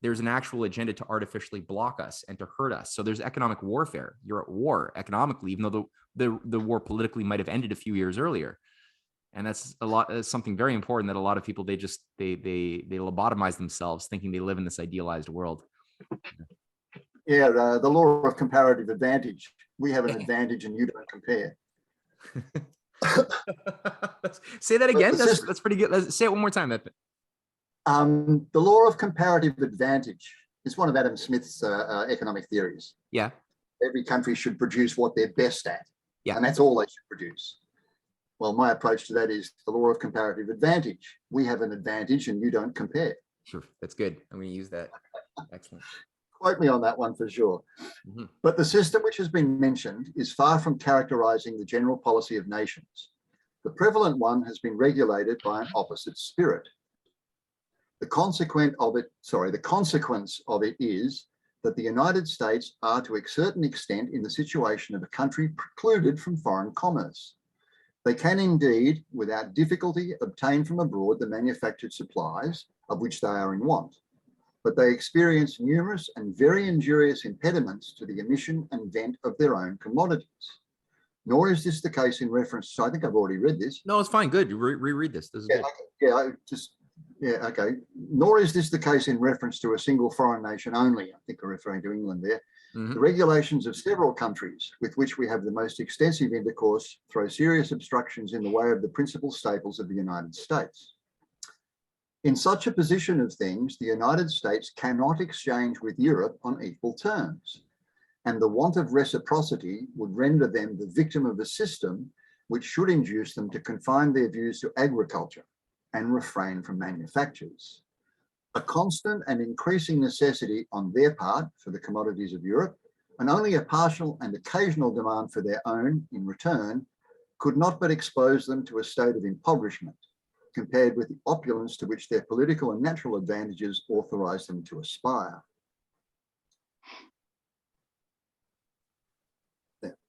There's an actual agenda to artificially block us and to hurt us. So there's economic warfare. You're at war economically, even though the war politically might have ended a few years earlier. And that's something very important that a lot of people, they lobotomize themselves thinking they live in this idealized world. Yeah, the law of comparative advantage. We have an advantage and you don't compare. Say that again. That's pretty good. Say it one more time. The law of comparative advantage is one of Adam Smith's economic theories. Yeah. Every country should produce what they're best at. Yeah. And that's all they should produce. Well, my approach to that is the law of comparative advantage. We have an advantage and you don't compare. Sure. That's good. I'm going to use that. Excellent. Quote me on that one for sure. Mm-hmm. But the system which has been mentioned is far from characterizing the general policy of nations. The prevalent one has been regulated by an opposite spirit. The consequence of it is that the United States are to a certain extent in the situation of a country precluded from foreign commerce. They can indeed, without difficulty, obtain from abroad the manufactured supplies of which they are in want, but they experience numerous and very injurious impediments to the emission and vent of their own commodities. Nor is this the case in reference, so I think I've already read this. No, it's fine. Good. Reread this. This is good. I just Yeah, okay. Nor is this the case in reference to a single foreign nation only. I think we're referring to England there. Mhm. The regulations of several countries with which we have the most extensive intercourse throw serious obstructions in the way of the principal staples of the United States. In such a position of things, the United States cannot exchange with Europe on equal terms, and the want of reciprocity would render them the victim of a system which should induce them to confine their views to agriculture and refrain from manufactures. A constant and increasing necessity on their part for the commodities of Europe, and only a partial and occasional demand for their own in return, could not but expose them to a state of impoverishment, compared with the opulence to which their political and natural advantages authorize them to aspire.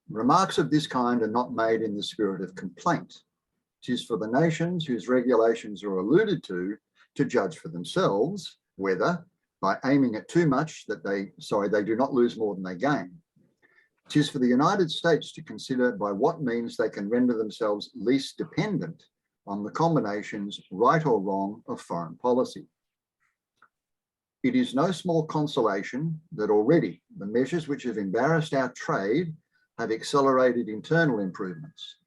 Remarks of this kind are not made in the spirit of complaint. It is for the nations whose regulations are alluded to judge for themselves whether, by aiming at too much, that they do not lose more than they gain. It is for the United States to consider by what means they can render themselves least dependent on the combinations, right or wrong, of foreign policy. It is no small consolation that already the measures which have embarrassed our trade have accelerated internal improvements,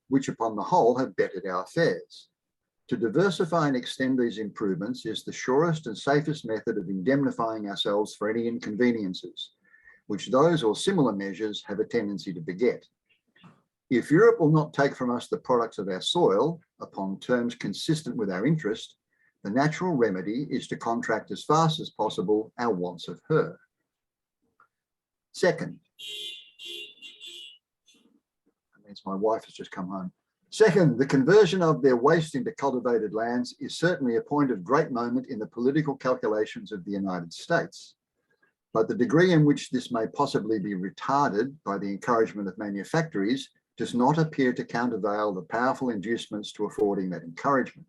which upon the whole have bettered our affairs. To diversify and extend these improvements is the surest and safest method of indemnifying ourselves for any inconveniences, which those or similar measures have a tendency to beget. If Europe will not take from us the products of our soil upon terms consistent with our interest, the natural remedy is to contract as fast as possible our wants of her. Second, that means my wife has just come home. Second, the conversion of their waste into cultivated lands is certainly a point of great moment in the political calculations of the United States. But the degree in which this may possibly be retarded by the encouragement of manufactories does not appear to countervail the powerful inducements to affording that encouragement.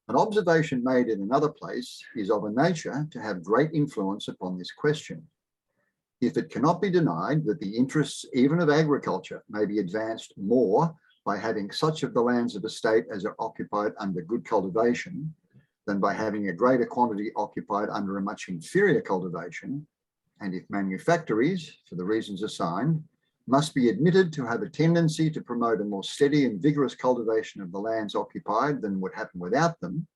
An observation made in another place is of a nature to have great influence upon this question. If it cannot be denied that the interests even of agriculture may be advanced more by having such of the lands of a state as are occupied under good cultivation than by having a greater quantity occupied under a much inferior cultivation, and if manufactories, for the reasons assigned, must be admitted to have a tendency to promote a more steady and vigorous cultivation of the lands occupied than would happen without them,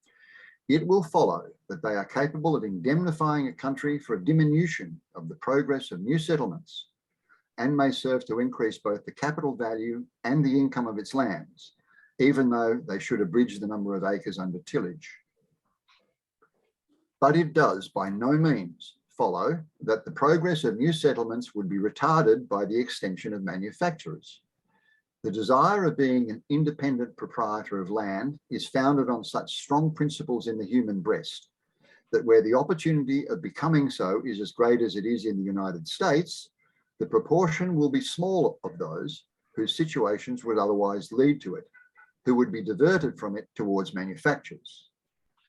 it will follow that they are capable of indemnifying a country for a diminution of the progress of new settlements, and may serve to increase both the capital value and the income of its lands, even though they should abridge the number of acres under tillage. But it does by no means follow that the progress of new settlements would be retarded by the extension of manufacturers. The desire of being an independent proprietor of land is founded on such strong principles in the human breast that where the opportunity of becoming so is as great as it is in the United States, the proportion will be small of those whose situations would otherwise lead to it, who would be diverted from it towards manufactures.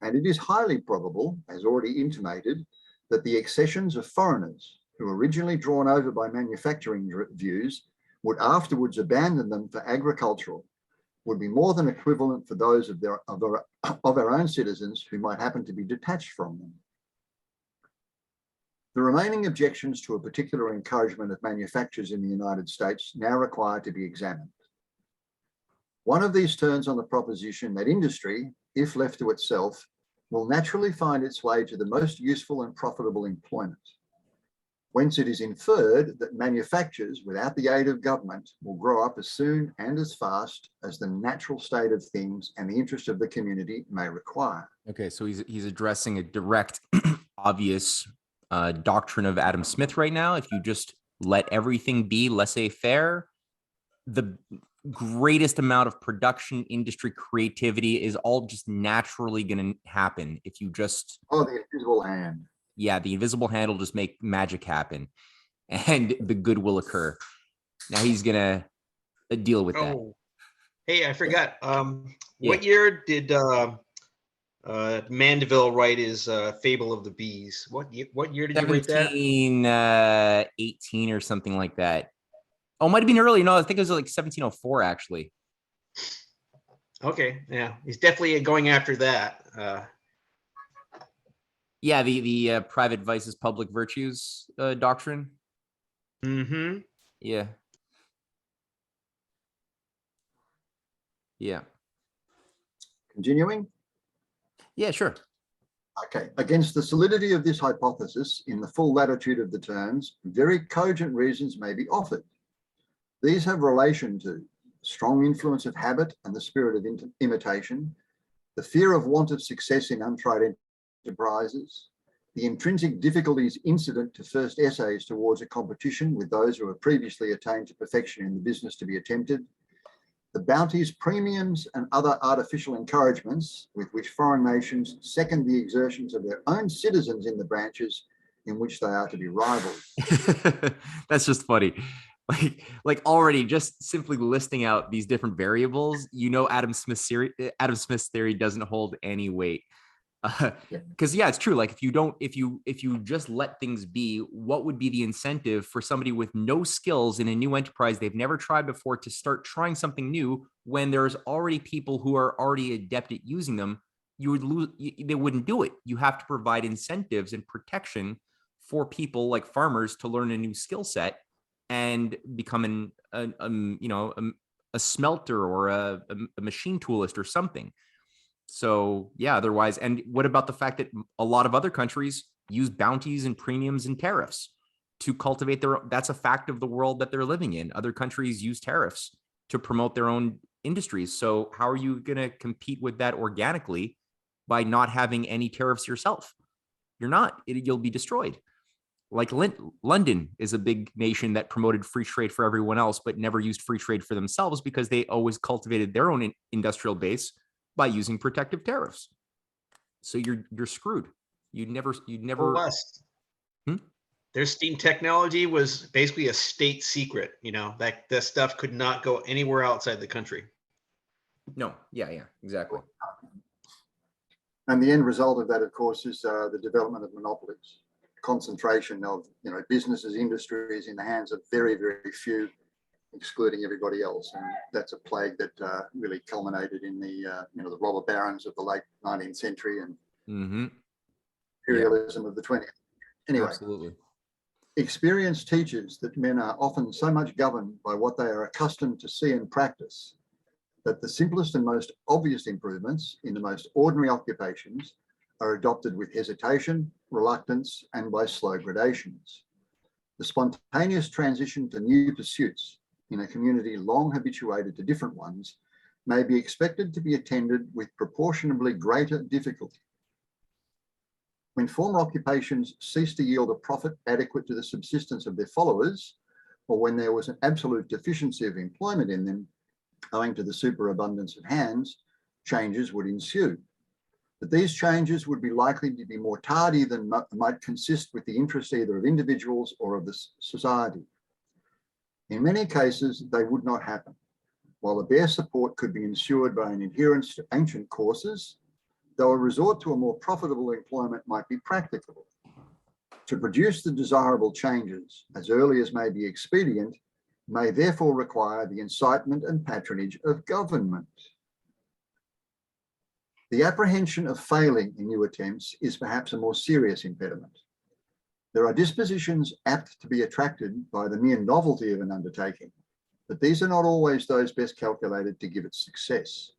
And it is highly probable, as already intimated, that the accessions of foreigners who originally drawn over by manufacturing views would afterwards abandon them for agricultural, would be more than equivalent for those of our own citizens who might happen to be detached from them. The remaining objections to a particular encouragement of manufacturers in the United States now require to be examined. One of these turns on the proposition that industry, if left to itself, will naturally find its way to the most useful and profitable employment, whence it is inferred that manufactures without the aid of government will grow up as soon and as fast as the natural state of things and the interest of the community may require. Okay, so he's addressing a direct, obvious doctrine of Adam Smith right now. If you just let everything be laissez-faire, the greatest amount of production, industry, creativity is all just naturally going to happen if you just... Oh, the invisible hand. Yeah, the invisible hand will just make magic happen and the good will occur. Now he's going to deal with that. Hey, I forgot. What year did Mandeville write his Fable of the Bees? What year did you write that? 1718 or something like that. Oh, it might have been earlier. No, I think it was like 1704, actually. Okay, yeah, he's definitely going after that. Yeah, the private vices, public virtues doctrine. Mm-hmm. Yeah. Yeah. Continuing. Yeah, sure. Okay, against the solidity of this hypothesis in the full latitude of the terms, very cogent reasons may be offered. These have relation to strong influence of habit and the spirit of imitation, the fear of want of success in untried enterprises, the intrinsic difficulties incident to first essays towards a competition with those who have previously attained to perfection in the business to be attempted, the bounties, premiums, and other artificial encouragements with which foreign nations second the exertions of their own citizens in the branches in which they are to be rivaled. That's just funny. Like already just simply listing out these different variables, Adam Smith's theory doesn't hold any weight. Because it's true. Like if you just let things be, what would be the incentive for somebody with no skills in a new enterprise they've never tried before to start trying something new when there's already people who are already adept at using them? You would lose. They wouldn't do it. You have to provide incentives and protection for people like farmers to learn a new skill set and become a smelter or a machine toolist or something. So yeah, otherwise, and what about the fact that a lot of other countries use bounties and premiums and tariffs to cultivate that's a fact of the world that they're living in. Other countries use tariffs to promote their own industries. So how are you going to compete with that organically by not having any tariffs yourself? You're not. You'll be destroyed. Like London is a big nation that promoted free trade for everyone else, but never used free trade for themselves because they always cultivated their own industrial base by using protective tariffs. So you're screwed. You'd never. Plus, their steam technology was basically a state secret. That this stuff could not go anywhere outside the country. No. Yeah. Exactly. And the end result of that, of course, is the development of monopolies, concentration of businesses, industries in the hands of very, very few, excluding everybody else. And that's a plague that really culminated in the robber barons of the late 19th century and imperialism of the 20th. Anyway, absolutely. Experience teaches that men are often so much governed by what they are accustomed to see and practice that the simplest and most obvious improvements in the most ordinary occupations are adopted with hesitation, reluctance, and by slow gradations. The spontaneous transition to new pursuits in a community long habituated to different ones may be expected to be attended with proportionably greater difficulty. When former occupations cease to yield a profit adequate to the subsistence of their followers, or when there was an absolute deficiency of employment in them, owing to the superabundance of hands, changes would ensue. But these changes would be likely to be more tardy than might consist with the interest either of individuals or of the society. In many cases, they would not happen, while a bare support could be ensured by an adherence to ancient courses, though a resort to a more profitable employment might be practicable. To produce the desirable changes as early as may be expedient may therefore require the incitement and patronage of government. The apprehension of failing in new attempts is perhaps a more serious impediment. There are dispositions apt to be attracted by the mere novelty of an undertaking, but these are not always those best calculated to give it success.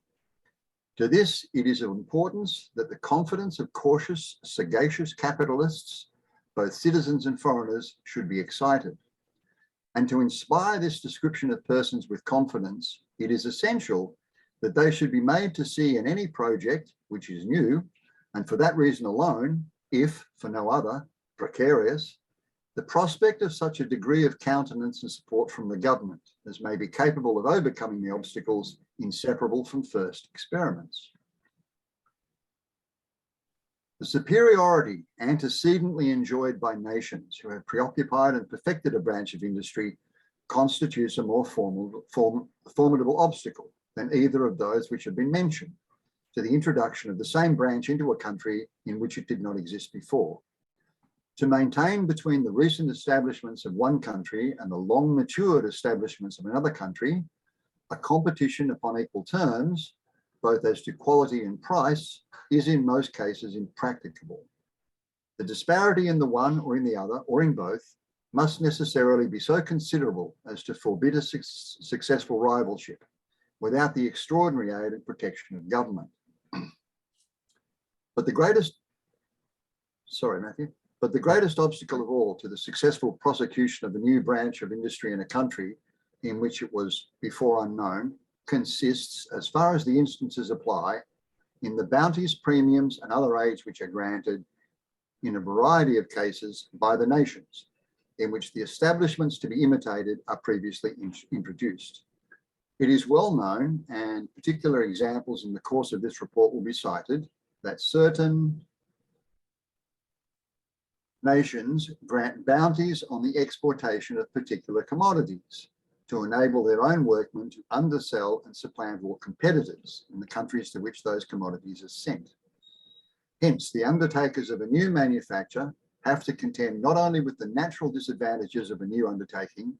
To this, it is of importance that the confidence of cautious, sagacious capitalists, both citizens and foreigners, should be excited. And to inspire this description of persons with confidence, it is essential that they should be made to see in any project which is new, and for that reason alone, if for no other, precarious, the prospect of such a degree of countenance and support from the government as may be capable of overcoming the obstacles inseparable from first experiments. The superiority antecedently enjoyed by nations who have preoccupied and perfected a branch of industry constitutes a more formidable obstacle than either of those which have been mentioned to the introduction of the same branch into a country in which it did not exist before. To maintain between the recent establishments of one country and the long matured establishments of another country a competition upon equal terms both as to quality and price, is in most cases impracticable. The disparity in the one or in the other, or in both, must necessarily be so considerable as to forbid a successful rivalship without the extraordinary aid and protection of government. But the greatest obstacle of all to the successful prosecution of a new branch of industry in a country in which it was before unknown consists, as far as the instances apply, in the bounties, premiums, and other aids which are granted in a variety of cases by the nations in which the establishments to be imitated are previously introduced. It is well known, and particular examples in the course of this report will be cited, that certain nations grant bounties on the exportation of particular commodities to enable their own workmen to undersell and supplant all competitors in the countries to which those commodities are sent. Hence, the undertakers of a new manufacture have to contend not only with the natural disadvantages of a new undertaking,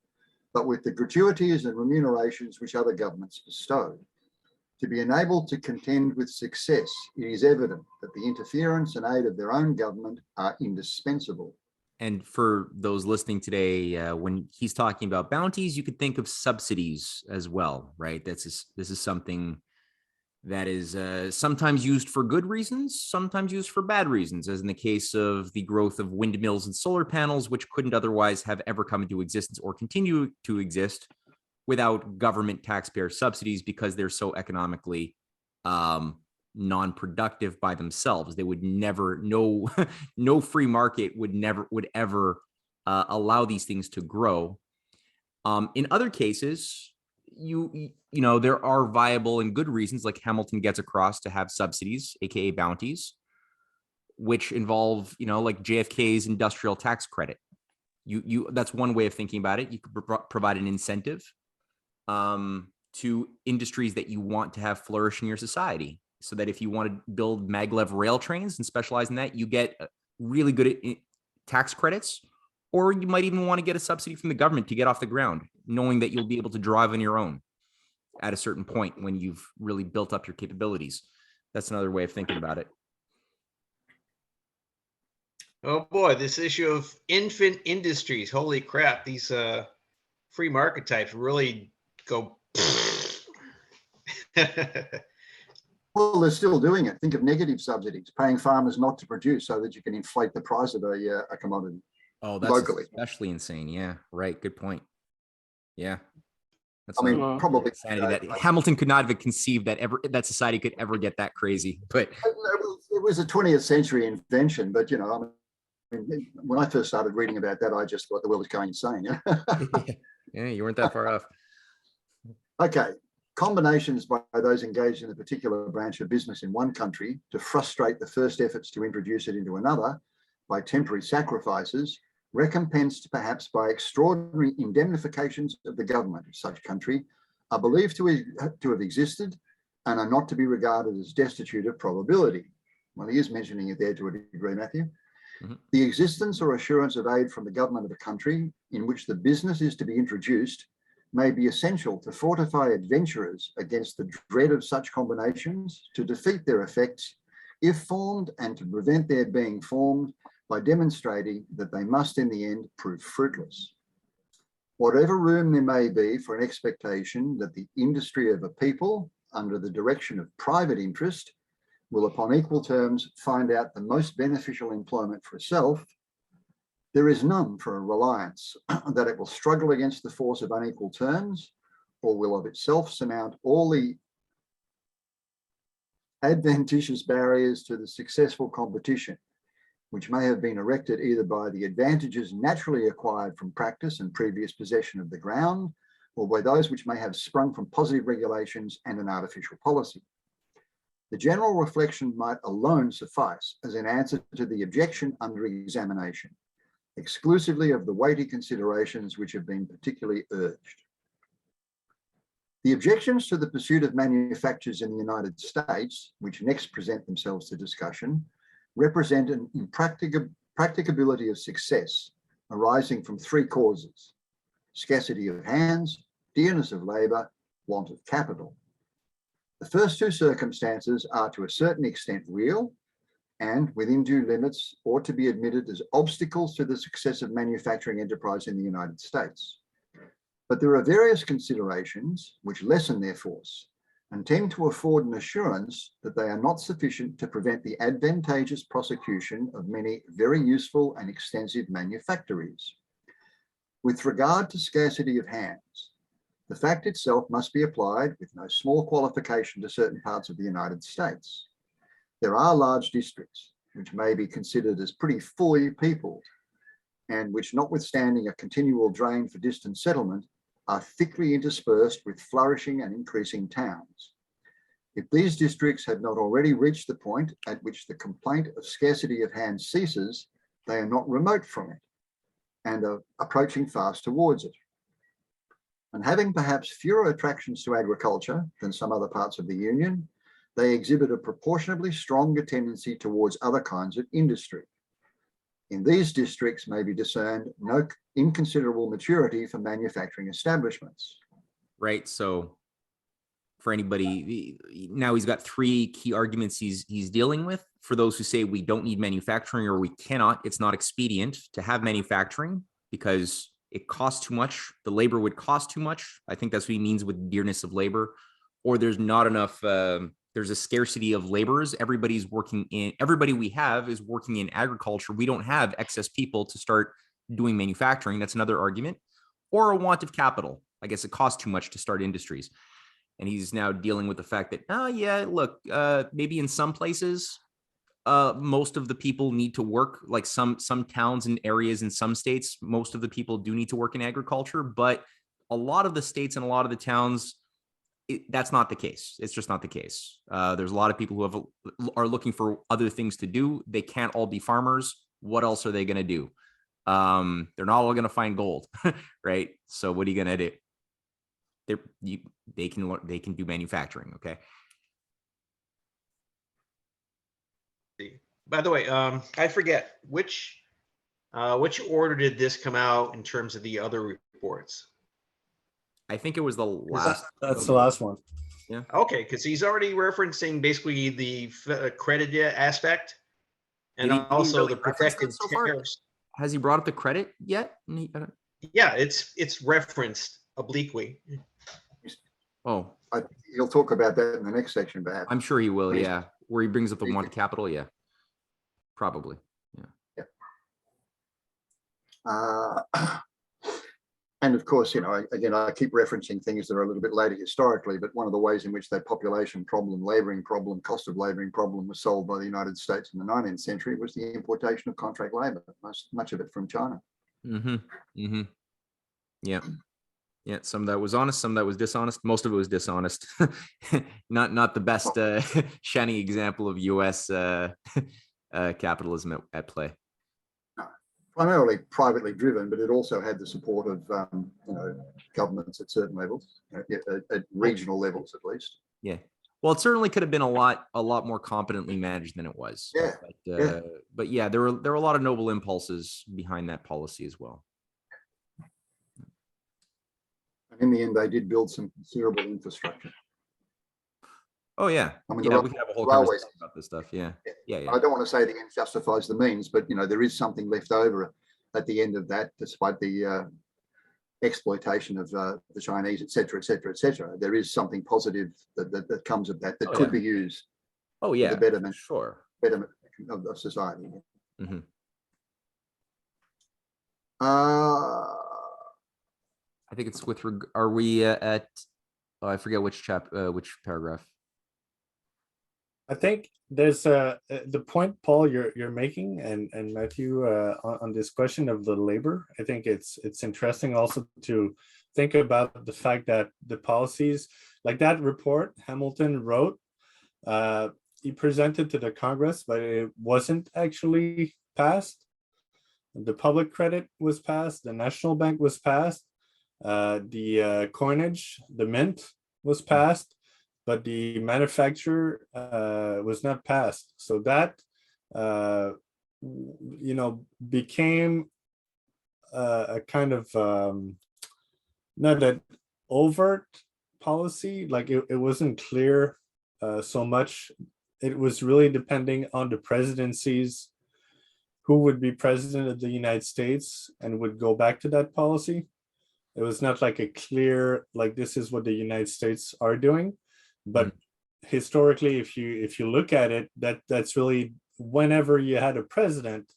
but with the gratuities and remunerations which other governments bestow. To be enabled to contend with success, it is evident that the interference and aid of their own government are indispensable. And for those listening today, when he's talking about bounties, you could think of subsidies as well, right? This is something that is sometimes used for good reasons, sometimes used for bad reasons, as in the case of the growth of windmills and solar panels, which couldn't otherwise have ever come into existence or continue to exist without government taxpayer subsidies, because they're so economically non-productive by themselves. They would never, no free market would ever allow these things to grow. In other cases, there are viable and good reasons, like Hamilton gets across, to have subsidies, aka bounties, which involve, like JFK's industrial tax credit. That's one way of thinking about it. You could provide an incentive to industries that you want to have flourish in your society, so that if you want to build maglev rail trains and specialize in that, you get really good tax credits, or you might even want to get a subsidy from the government to get off the ground, knowing that you'll be able to drive on your own at a certain point when you've really built up your capabilities. That's another way of thinking about it. Oh boy, this issue of infant industries. Holy crap, these free market types really go. Well, they're still doing it. Think of negative subsidies, paying farmers not to produce so that you can inflate the price of a commodity. Oh, that's locally. Especially insane. Yeah, right. Good point. Yeah. That's probably insanity that Hamilton could not have conceived that society could ever get that crazy. But it was a 20th century invention. But when I first started reading about that, I just thought the world was going insane. Yeah, you weren't that far off. Okay. Combinations by those engaged in a particular branch of business in one country to frustrate the first efforts to introduce it into another by temporary sacrifices, recompensed perhaps by extraordinary indemnifications of the government of such country, are believed to have existed and are not to be regarded as destitute of probability. Well, he is mentioning it there to a degree, Matthew. Mm-hmm. The existence or assurance of aid from the government of a country in which the business is to be introduced may be essential to fortify adventurers against the dread of such combinations, to defeat their effects if formed, and to prevent their being formed by demonstrating that they must in the end prove fruitless. Whatever room there may be for an expectation that the industry of a people, under the direction of private interest, will upon equal terms find out the most beneficial employment for itself, there is none for a reliance that it will struggle against the force of unequal terms, or will of itself surmount all the adventitious barriers to the successful competition, which may have been erected either by the advantages naturally acquired from practice and previous possession of the ground, or by those which may have sprung from positive regulations and an artificial policy. The general reflection might alone suffice as an answer to the objection under examination, exclusively of the weighty considerations which have been particularly urged. The objections to the pursuit of manufactures in the United States, which next present themselves to discussion, represent an impracticability of success arising from three causes: scarcity of hands, dearness of labour, want of capital. The first two circumstances are to a certain extent real and within due limits ought to be admitted as obstacles to the success of manufacturing enterprise in the United States. But there are various considerations which lessen their force and tend to afford an assurance that they are not sufficient to prevent the advantageous prosecution of many very useful and extensive manufactories. With regard to scarcity of hands, the fact itself must be applied with no small qualification to certain parts of the United States. There are large districts which may be considered as pretty fully peopled and which, notwithstanding a continual drain for distant settlement, are thickly interspersed with flourishing and increasing towns. If these districts have not already reached the point at which the complaint of scarcity of hands ceases, they are not remote from it and are approaching fast towards it. And having perhaps fewer attractions to agriculture than some other parts of the Union, they exhibit a proportionably stronger tendency towards other kinds of industry. In these districts may be discerned no inconsiderable maturity for manufacturing establishments. Right. So for anybody, now he's got three key arguments he's dealing with. For those who say we don't need manufacturing or we cannot, it's not expedient to have manufacturing because it costs too much. The labor would cost too much. I think that's what he means with dearness of labor, or there's not enough, there's a scarcity of laborers. Everybody we have is working in agriculture. We don't have excess people to start doing manufacturing. That's another argument. Or a want of capital. I guess it costs too much to start industries. And he's now dealing with the fact that, oh yeah, look, maybe in some places, most of the people need to work, like some towns and areas in some states, most of the people do need to work in agriculture, but a lot of the states and a lot of the towns, that's not the case. It's just not the case. There's a lot of people who are looking for other things to do. They can't all be farmers. What else are they going to do? They're not all going to find gold, right? So what are you going to do? They can do manufacturing. Okay. By the way, I forget which order did this come out in terms of the other reports? I think it was the last. That's the last one. Yeah. Okay, because he's already referencing basically the credit aspect and also really the protected so far? tariffs. Has he brought up the credit yet? Yeah, it's referenced obliquely. Oh, You'll talk about that in the next section, perhaps. I'm sure he will. Yeah. Where he brings up the want capital. Yeah. Probably. Yeah. And of course, again, I keep referencing things that are a little bit later historically, but one of the ways in which that population problem, laboring problem, cost of laboring problem was solved by the United States in the 19th century was the importation of contract labor, much of it from China. Mm-hmm. Mm-hmm. Yeah. Yeah. Some of that was honest, some of that was dishonest. Most of it was dishonest. not the best shining example of US capitalism at play. Primarily privately driven, but it also had the support of governments at certain levels, at regional levels at least. Yeah. Well, it certainly could have been a lot more competently managed than it was. Yeah. But yeah, there were a lot of noble impulses behind that policy as well. And in the end, they did build some considerable infrastructure. Oh yeah, I mean, we can have a whole conversation about this stuff. Yeah. I don't want to say the end justifies the means, but there is something left over at the end of that, despite the exploitation of the Chinese, et cetera, et cetera, et cetera. There is something positive that comes of that could be used. Oh yeah, for the betterment, sure, betterment of society. Mm-hmm. I think it's with. Are we at? Oh, I forget which which paragraph. I think there's the point, Paul, you're making, and Matthew, on this question of the labor. I think it's interesting also to think about the fact that the policies, like that report Hamilton wrote, he presented to the Congress, but it wasn't actually passed. The public credit was passed. The National Bank was passed. The coinage, the mint was passed, but the manufacture was not passed. So that became a kind of not an overt policy. Like it wasn't clear so much. It was really depending on the presidencies, who would be president of the United States and would go back to that policy. It was not like a clear, like this is what the United States are doing. But historically, if you look at it, that's really whenever you had a president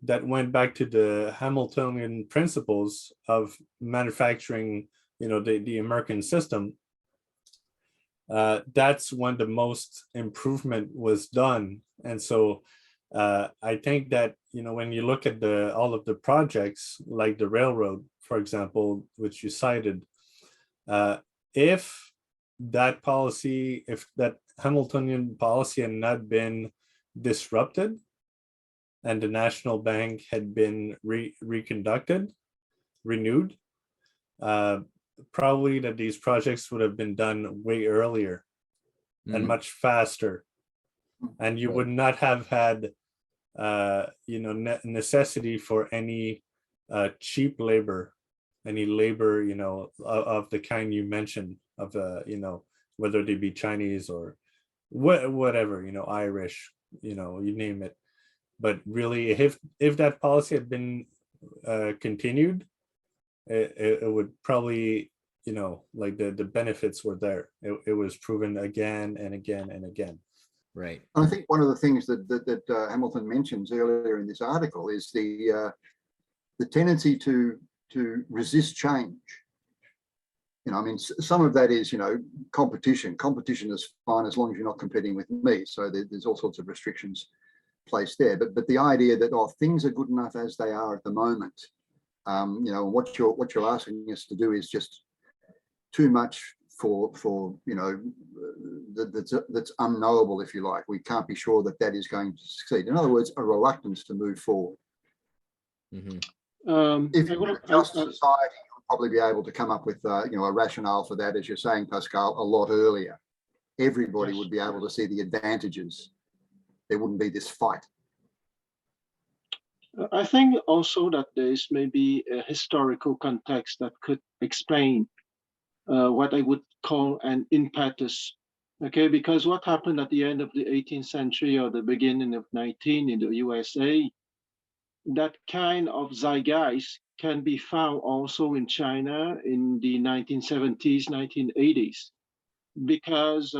that went back to the Hamiltonian principles of manufacturing, the American system, that's when the most improvement was done. And so I think that, when you look at all of the projects, like the railroad, for example, which you cited, if that Hamiltonian policy had not been disrupted and the national bank had been renewed, probably that these projects would have been done way earlier and much faster, and you would not have had necessity for any cheap labor, any labor of the kind you mentioned, of whether they be Chinese or whatever, Irish, you name it. But really, if that policy had been continued, it would probably, like the benefits were there. It was proven again and again and again. Right. I think one of the things that Hamilton mentions earlier in this article is the tendency to resist change. Some of that is, competition. Competition is fine as long as you're not competing with me. So there's all sorts of restrictions placed there. But the idea that things are good enough as they are at the moment, what you're asking us to do is just too much for that's unknowable, if you like. We can't be sure that is going to succeed. In other words, a reluctance to move forward. If you were a just society, you'll probably be able to come up with a rationale for that, as you're saying, Pascal, a lot earlier. Everybody would be able to see the advantages. There wouldn't be this fight. I think also that there is maybe a historical context that could explain what I would call an impetus. Okay, because what happened at the end of the 18th century or the beginning of 19 in the USA, that kind of zeitgeist can be found also in China in the 1970s, 1980s, because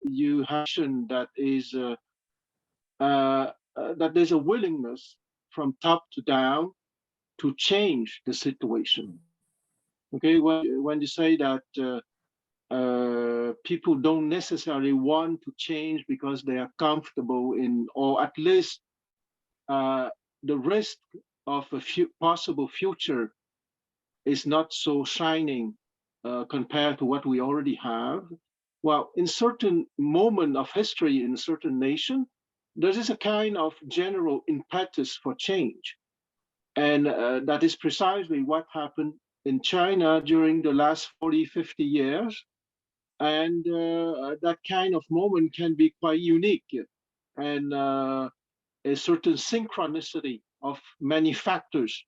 you mentioned that that there's a willingness from top to down to change the situation. Okay, when you say that people don't necessarily want to change because they are comfortable in, or at least the risk of a possible future is not so shining compared to what we already have. Well, in certain moment of history in a certain nation, there is a kind of general impetus for change. And that is precisely what happened in China during the last 40, 50 years. And that kind of moment can be quite unique, and a certain synchronicity of many factors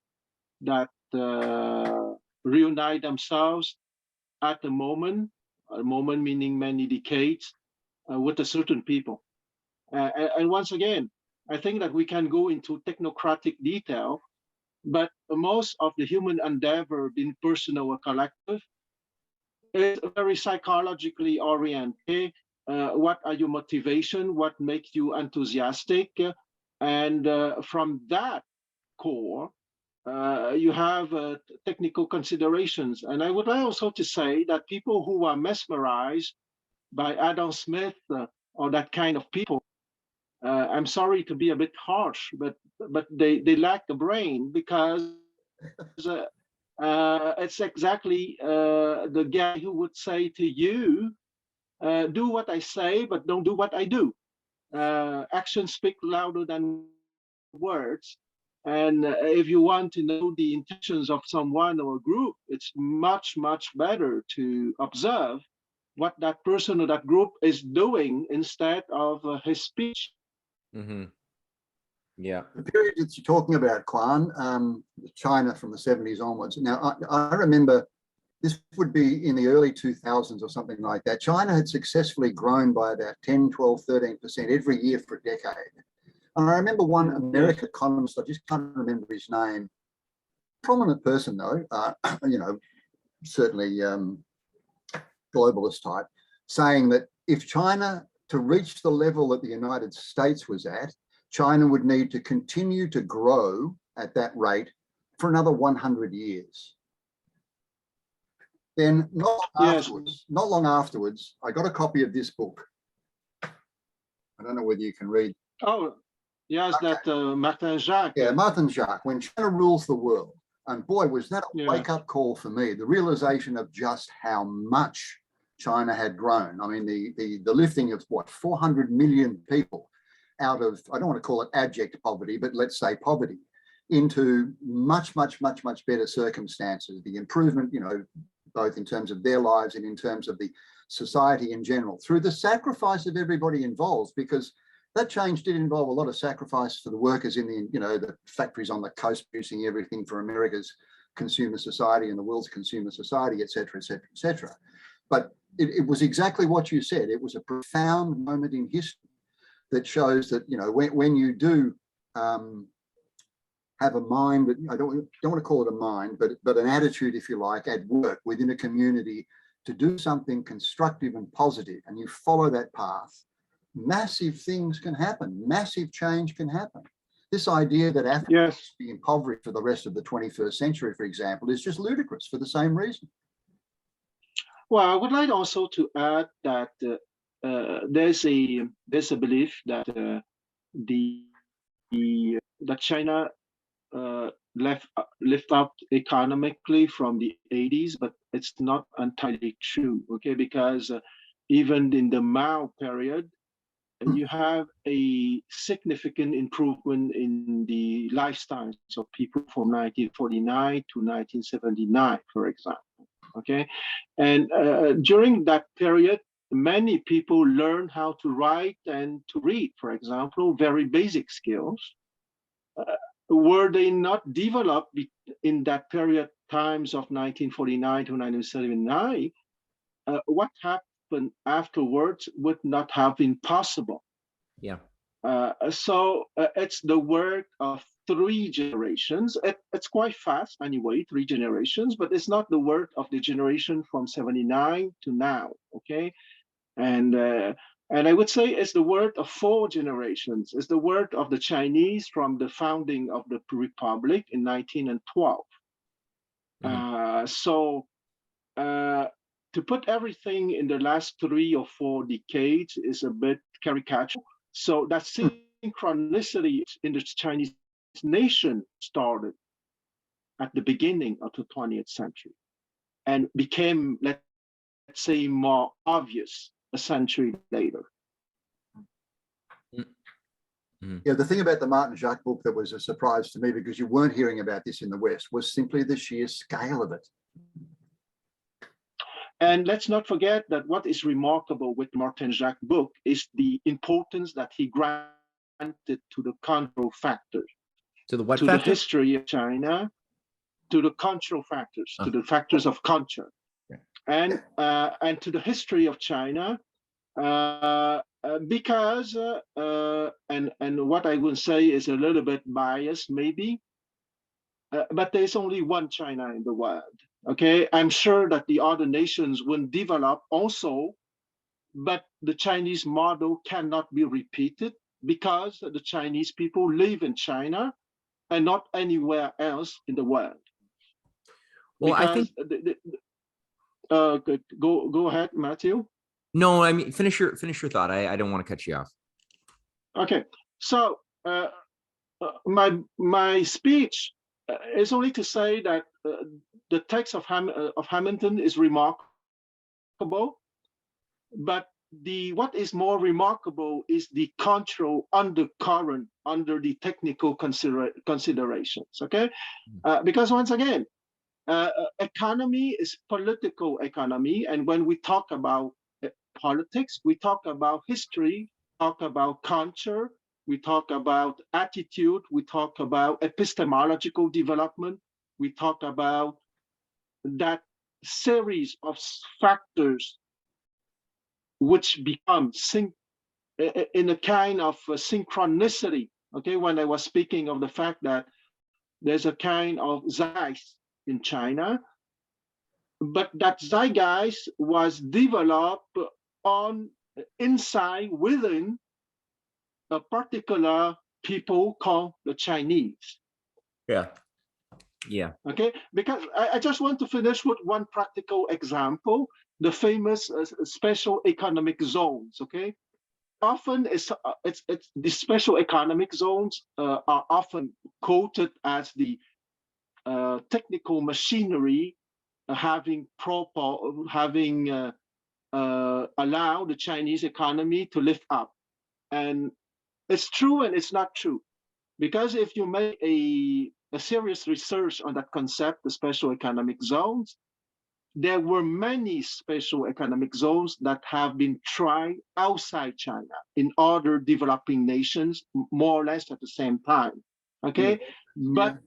that reunite themselves at a moment meaning many decades, with a certain people. And once again, I think that we can go into technocratic detail, but most of the human endeavor, being personal or collective, is very psychologically oriented. What are your motivation? What makes you enthusiastic? And from that core, you have technical considerations. And I would like also to say that people who are mesmerized by Adam Smith or that kind of people, I'm sorry to be a bit harsh, but they lack the brain, because it's exactly the guy who would say to you, do what I say, but don't do what I do. Actions speak louder than words. And if you want to know the intentions of someone or a group, it's much, much better to observe what that person or that group is doing instead of his speech. Yeah. The period that you're talking about, Kwan, China from the 70s onwards. Now, I remember this would be in the early 2000s or something like that. China had successfully grown by about 10, 12, 13% every year for a decade. And I remember one American economist, I just can't remember his name, prominent person though, you know, certainly globalist type, saying that if China, to reach the level that the United States was at, China would need to continue to grow at that rate for another 100 years. Then not long afterwards, I got a copy of this book. I don't know whether you can read. Oh, yes, okay. That Martin Jacques. Yeah, Martin Jacques, When China Rules the World. And boy, was that a wake-up call for me, the realization of just how much China had grown. I mean, the lifting of what, 400 million people out of, I don't want to call it abject poverty, but let's say poverty, into much, much, much, much better circumstances. The improvement, you know, both in terms of their lives and in terms of the society in general, through the sacrifice of everybody involved, because that change did involve a lot of sacrifice for the workers in the, you know, the factories on the coast producing everything for America's consumer society and the world's consumer society, et cetera, et cetera, et cetera. But it was exactly what you said. It was a profound moment in history that shows that, you know, when you do have a mind, but I don't want to call it a mind, but an attitude, if you like, at work within a community to do something constructive and positive, and you follow that path, massive things can happen, massive change can happen. This idea that Africa will be impoverished for the rest of the 21st century, for example, is just ludicrous for the same reason. Well, I would like also to add that there's a belief that that China lift up economically from the 80s, but it's not entirely true. Okay, because even in the Mao period, you have a significant improvement in the lifestyles of people from 1949 to 1979, for example. Okay, and during that period, many people learned how to write and to read, for example, very basic skills. Were they not developed in that period, times of 1949 to 1979, what happened afterwards would not have been possible. Yeah. So it's the work of 3 generations. It's quite fast anyway, 3 generations, but it's not the work of the generation from 79 to now, okay? And I would say it's the work of 4 generations. It's the work of the Chinese from the founding of the Republic in 1912. So to put everything in the last 3 or 4 decades is a bit caricatural. So that synchronicity in the Chinese nation started at the beginning of the 20th century and became, let's say, more obvious a century later. Yeah, the thing about the Martin Jacques book that was a surprise to me, because you weren't hearing about this in the West, was simply the sheer scale of it. And let's not forget that what is remarkable with Martin Jacques' book is the importance that he granted to the control factors. To the what to factor? The history of China, to the cultural factors, to the factors of culture, and to the history of China, because and what I would say is a little bit biased, maybe, but there's only one China in the world. Okay, I'm sure that the other nations will develop also, but the Chinese model cannot be repeated because the Chinese people live in China and not anywhere else in the world. Well, because I think. Go ahead, Matthew. No, I mean finish your thought. I don't want to cut you off. Okay, so my speech is only to say that the text of Hamilton is remarkable, but what is more remarkable is the cultural undercurrent under the technical considerations. Okay, because once again, economy is political economy, and when we talk about politics, we talk about history, talk about culture, we talk about attitude, we talk about epistemological development, we talk about that series of factors which become in a kind of synchronicity. Okay, when I was speaking of the fact that there's a kind of zeitgeist in China, but that zeitgeist was developed on inside within a particular people called the Chinese. Yeah. Yeah. Okay, because I just want to finish with one practical example, the famous special economic zones. Okay, often it's the special economic zones are often quoted as the technical machinery having allowed the Chinese economy to lift up, and it's true and it's not true, because if you make a serious research on that concept, the special economic zones, there were many special economic zones that have been tried outside China in other developing nations, more or less at the same time. Okay, but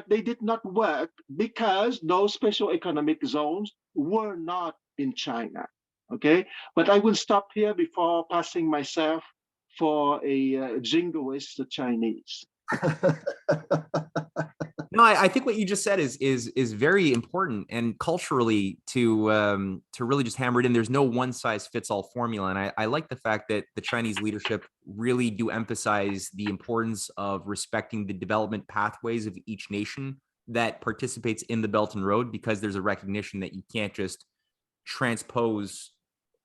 they did not work because those special economic zones were not in China. Okay, but I will stop here before passing myself for a jingoist Chinese. No, I think what you just said is very important, and culturally to really just hammer it in. There's no one size fits all formula, and I like the fact that the Chinese leadership really do emphasize the importance of respecting the development pathways of each nation that participates in the Belt and Road, because there's a recognition that you can't just transpose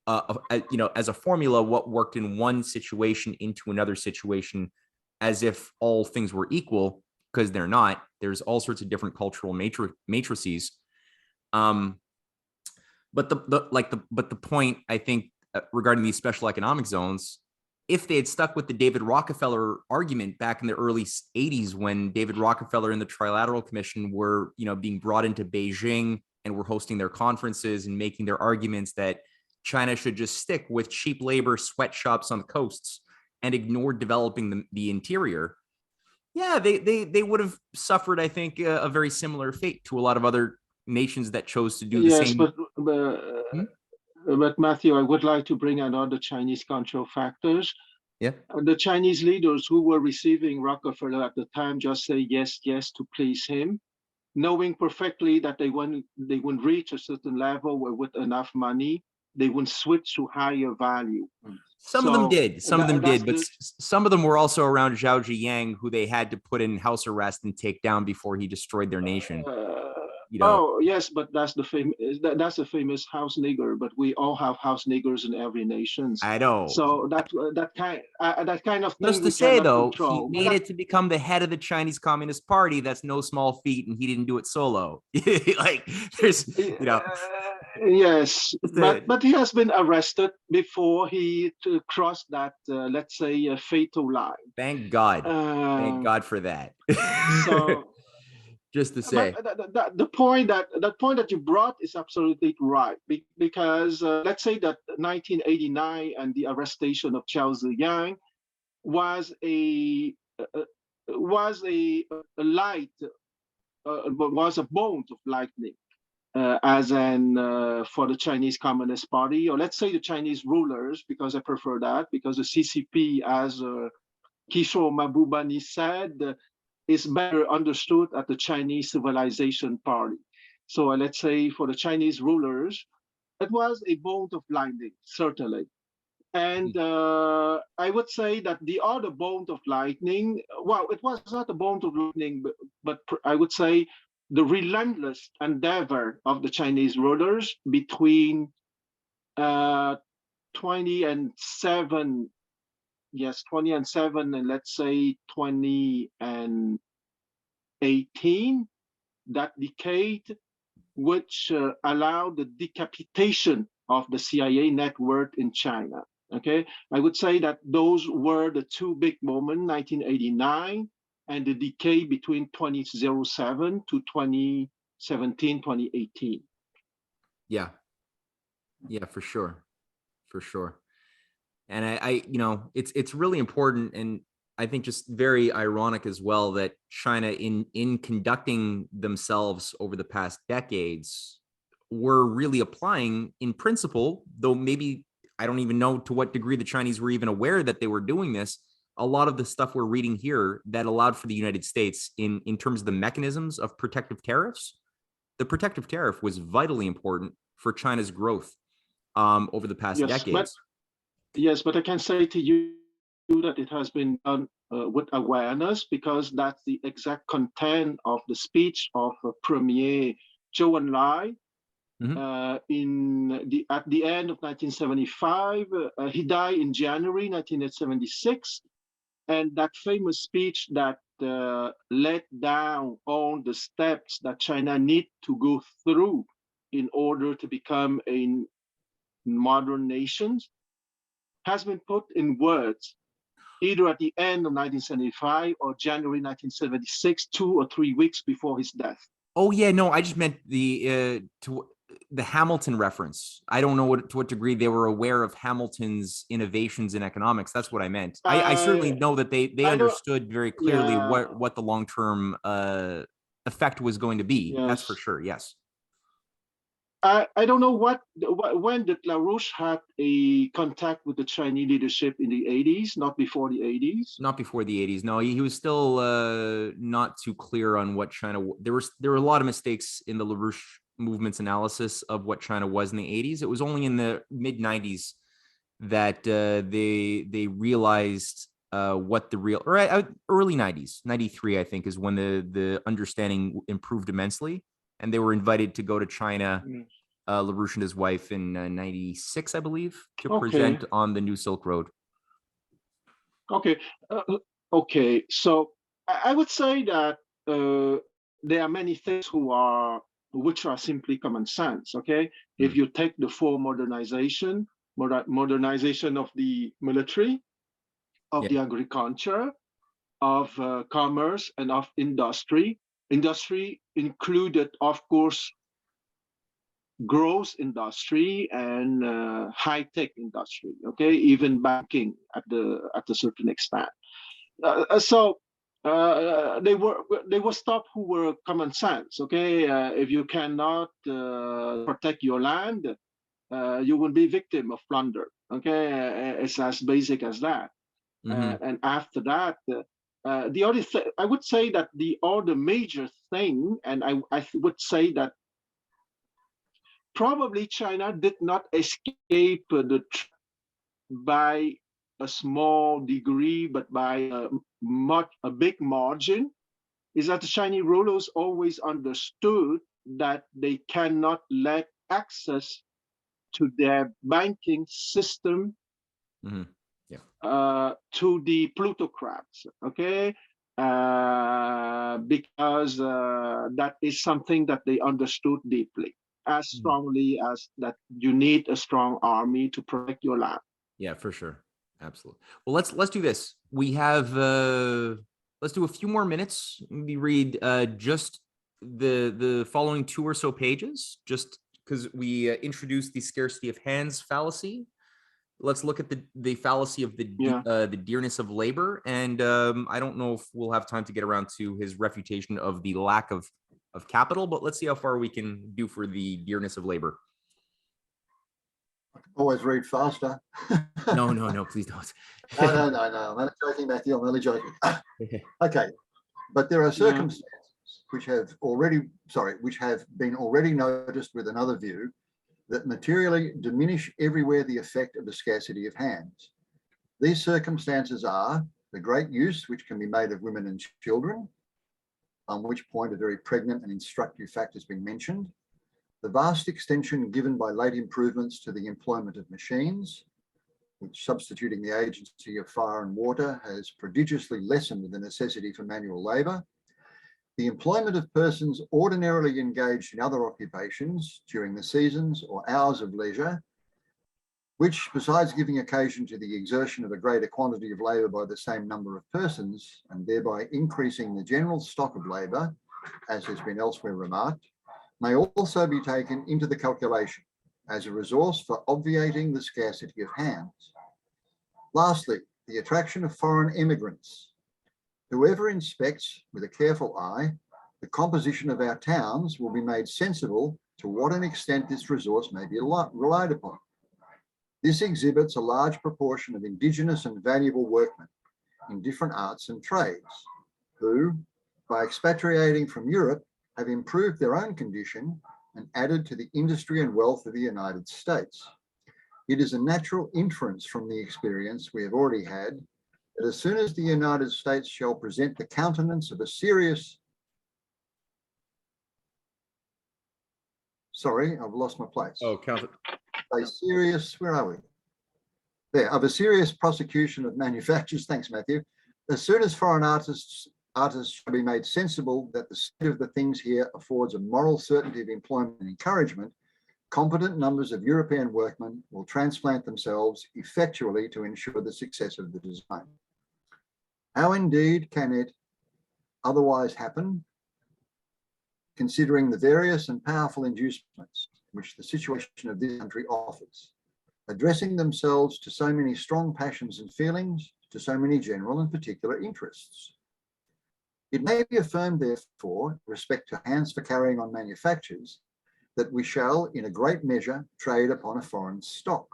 as a formula what worked in one situation into another situation as if all things were equal, because they're not. There's all sorts of different cultural matrices. But the point, I think, regarding these special economic zones, if they had stuck with the David Rockefeller argument back in the early 80s, when David Rockefeller and the Trilateral Commission were, being brought into Beijing and were hosting their conferences and making their arguments that China should just stick with cheap labor sweatshops on the coasts and ignore developing the interior, yeah, they would have suffered, I think, a very similar fate to a lot of other nations that chose to do the same. But Matthew, I would like to bring another Chinese control factors. Yeah. The Chinese leaders who were receiving Rockefeller at the time just say yes, yes to please him, knowing perfectly that they wouldn't reach a certain level where with enough money, they would switch to higher value. Some of them did. Some of them did, but some of them were also around Zhao Ziyang, who they had to put in house arrest and take down before he destroyed their nation. Oh yes, but that's the a famous house nigger. But we all have house niggers in every nation. I know. So that kind of thing. Just to say though, he made it to become the head of the Chinese Communist Party. That's no small feat, and he didn't do it solo. Like there's, Yes, but he has been arrested before he crossed that, let's say, a fatal line. Thank God. Thank God for that. So, just to say, the point that you brought is absolutely right, because let's say that 1989 and the arrestation of Zhao Ziyang was a bolt of lightning. For the Chinese Communist Party, or let's say the Chinese rulers, because I prefer that, because the CCP, as Kishore Mahbubani said, is better understood at the Chinese Civilization Party. So let's say for the Chinese rulers, it was a bolt of lightning, certainly. And I would say that the other bolt of lightning, well, it was not a bolt of lightning, but I would say the relentless endeavor of the Chinese rulers between 20 and 7, and let's say 20 and 18, that decade, which allowed the decapitation of the CIA network in China. Okay, I would say that those were the two big moments, 1989 and the decay between 2007 to 2017, 2018. Yeah, for sure. And I it's really important, and I think just very ironic as well that China, in conducting themselves over the past decades, were really applying in principle, though maybe I don't even know to what degree the Chinese were even aware that they were doing this. A lot of the stuff we're reading here that allowed for the United States in terms of the mechanisms of protective tariffs. The protective tariff was vitally important for China's growth over the past decades. Yes, but I can say to you that it has been done with awareness, because that's the exact content of the speech of Premier Zhou Enlai at the end of 1975. He died in January 1976, and that famous speech that laid down all the steps that China need to go through in order to become a modern nation has been put in words either at the end of 1975 or January 1976, 2 or 3 weeks before his death. Oh yeah, no, I just meant the Hamilton reference. I don't know to what degree they were aware of Hamilton's innovations in economics. That's what I meant. I certainly know that they understood very clearly what the long-term effect was going to be. Yes. That's for sure. Yes. I don't know when did LaRouche had a contact with the Chinese leadership in the 80s, not before the 80s. Not before the 80s. No, he was still not too clear on what China. There were a lot of mistakes in the LaRouche movement's analysis of what China was in the 80s. It was only in the mid 90s that they realized what the real, or early 90s, 93, I think, is when the understanding improved immensely. And they were invited to go to China, LaRouche and his wife, in 96, I believe, to present on the New Silk Road. Okay. So I would say that there are many things which are simply common sense. Okay, if you take the full modernization of the military, of the agriculture, of commerce, and of industry. Industry included, of course, growth industry and high-tech industry. Okay, even banking at a certain extent. So they were stuff who were common sense. Okay, if you cannot protect your land, you will be victim of plunder. Okay, it's as basic as that. And after that. The other thing, I would say that the other major thing, and I would say that probably China did not escape by a small degree, but by a big margin, is that the Chinese rulers always understood that they cannot let access to their banking system to the plutocrats, okay? Because that is something that they understood deeply, as strongly as that you need a strong army to protect your land. Yeah, for sure. Absolutely. Well, let's do this. We have let's do a few more minutes. We read just the following 2 or so pages, just because we introduced the scarcity of hands fallacy. Let's look at the fallacy of the dearness of labor. And I don't know if we'll have time to get around to his refutation of the lack of capital, but let's see how far we can do for the dearness of labor. Always read faster. No, please don't. No. I'm only joking, Matthew. I'm only joking. Okay. But there are circumstances which have been already noticed with another view, that materially diminish everywhere the effect of the scarcity of hands. These circumstances are the great use which can be made of women and children, on which point a very pregnant and instructive fact has been mentioned, the vast extension given by late improvements to the employment of machines, which, substituting the agency of fire and water, has prodigiously lessened the necessity for manual labour, the employment of persons ordinarily engaged in other occupations during the seasons or hours of leisure, which, besides giving occasion to the exertion of a greater quantity of labour by the same number of persons, and thereby increasing the general stock of labour, as has been elsewhere remarked, may also be taken into the calculation as a resource for obviating the scarcity of hands. Lastly, the attraction of foreign emigrants Whoever inspects with a careful eye the composition of our towns will be made sensible to what an extent this resource may be relied upon. This exhibits a large proportion of indigenous and valuable workmen in different arts and trades, who, by expatriating from Europe, have improved their own condition and added to the industry and wealth of the United States. It is a natural inference from the experience we have already had that as soon as the United States shall present the countenance of a serious, sorry, I've lost my place. Oh, count it. A serious, where are we? There, of a serious prosecution of manufactures, thanks Matthew. As soon as foreign artists shall be made sensible that the state of the things here affords a moral certainty of employment and encouragement, competent numbers of European workmen will transplant themselves effectually to ensure the success of the design. How indeed can it otherwise happen, considering the various and powerful inducements which the situation of this country offers, addressing themselves to so many strong passions and feelings, to so many general and particular interests? It may be affirmed, therefore, with respect to hands for carrying on manufactures, that we shall, in a great measure, trade upon a foreign stock,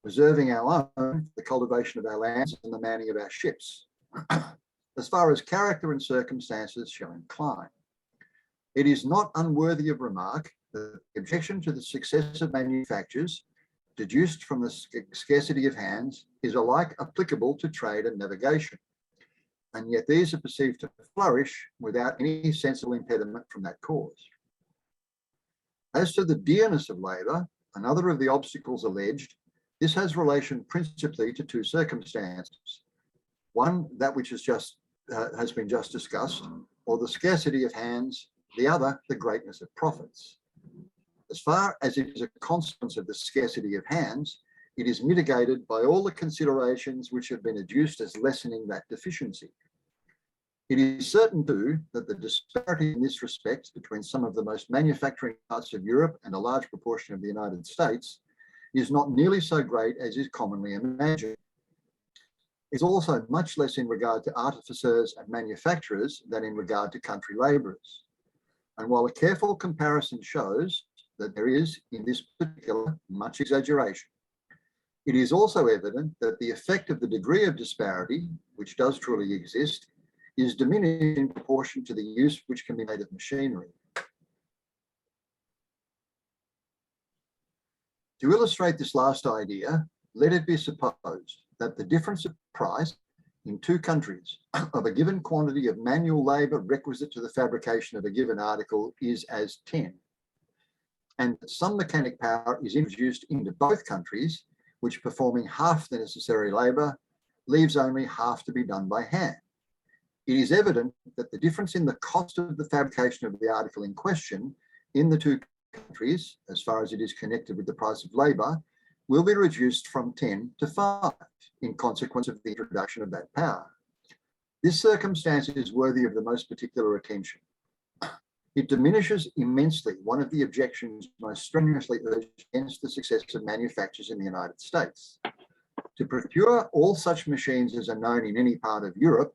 reserving our own, the cultivation of our lands and the manning of our ships, as far as character and circumstances shall incline. It is not unworthy of remark that the objection to the success of manufactures, deduced from the scarcity of hands, is alike applicable to trade and navigation, and yet these are perceived to flourish without any sensible impediment from that cause. As to the dearness of labour, another of the obstacles alleged, this has relation principally to two circumstances. One, that which has been just discussed, or the scarcity of hands; the other, the greatness of profits. As far as it is a consequence of the scarcity of hands, it is mitigated by all the considerations which have been adduced as lessening that deficiency. It is certain too that the disparity in this respect between some of the most manufacturing parts of Europe and a large proportion of the United States is not nearly so great as is commonly imagined. It is also much less in regard to artificers and manufacturers than in regard to country labourers. And while a careful comparison shows that there is, in this particular, much exaggeration, it is also evident that the effect of the degree of disparity, which does truly exist, is diminished in proportion to the use which can be made of machinery. To illustrate this last idea, let it be supposed that the difference of price in two countries of a given quantity of manual labour requisite to the fabrication of a given article is as 10, and that some mechanic power is introduced into both countries, which, performing half the necessary labour, leaves only half to be done by hand. It is evident that the difference in the cost of the fabrication of the article in question in the two countries, as far as it is connected with the price of labour, will be reduced from 10 to 5 in consequence of the introduction of that power. This circumstance is worthy of the most particular attention. It diminishes immensely one of the objections most strenuously urged against the success of manufactures in the United States. To procure all such machines as are known in any part of Europe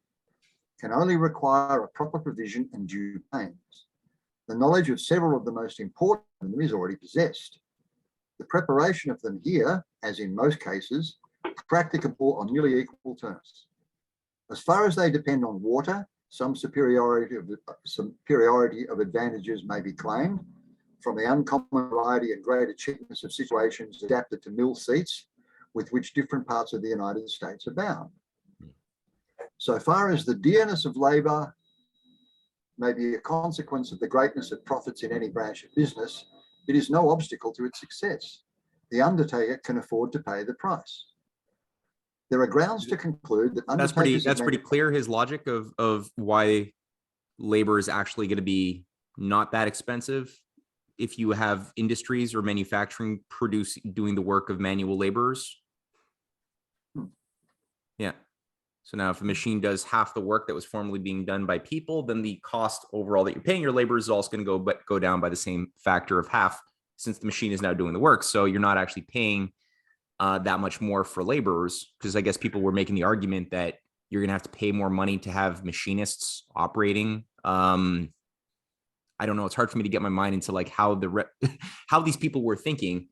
can only require a proper provision and due pains. The knowledge of several of the most important of them is already possessed. The preparation of them here, as in most cases, is practicable on nearly equal terms. As far as they depend on water, some superiority of advantages may be claimed from the uncommon variety and greater cheapness of situations adapted to mill seats with which different parts of the United States abound. So far as the dearness of labour may be a consequence of the greatness of profits in any branch of business, it is no obstacle to its success. The undertaker can afford to pay the price. There are grounds to conclude that That's pretty clear, his logic of why labor is actually going to be not that expensive if you have industries or manufacturing doing the work of manual laborers. Yeah. So now if a machine does half the work that was formerly being done by people, then the cost overall that you're paying your labor is also going to go down by the same factor of half, since the machine is now doing the work. So you're not actually paying that much more for laborers, because I guess people were making the argument that you're going to have to pay more money to have machinists operating. I don't know. It's hard for me to get my mind into like how how these people were thinking.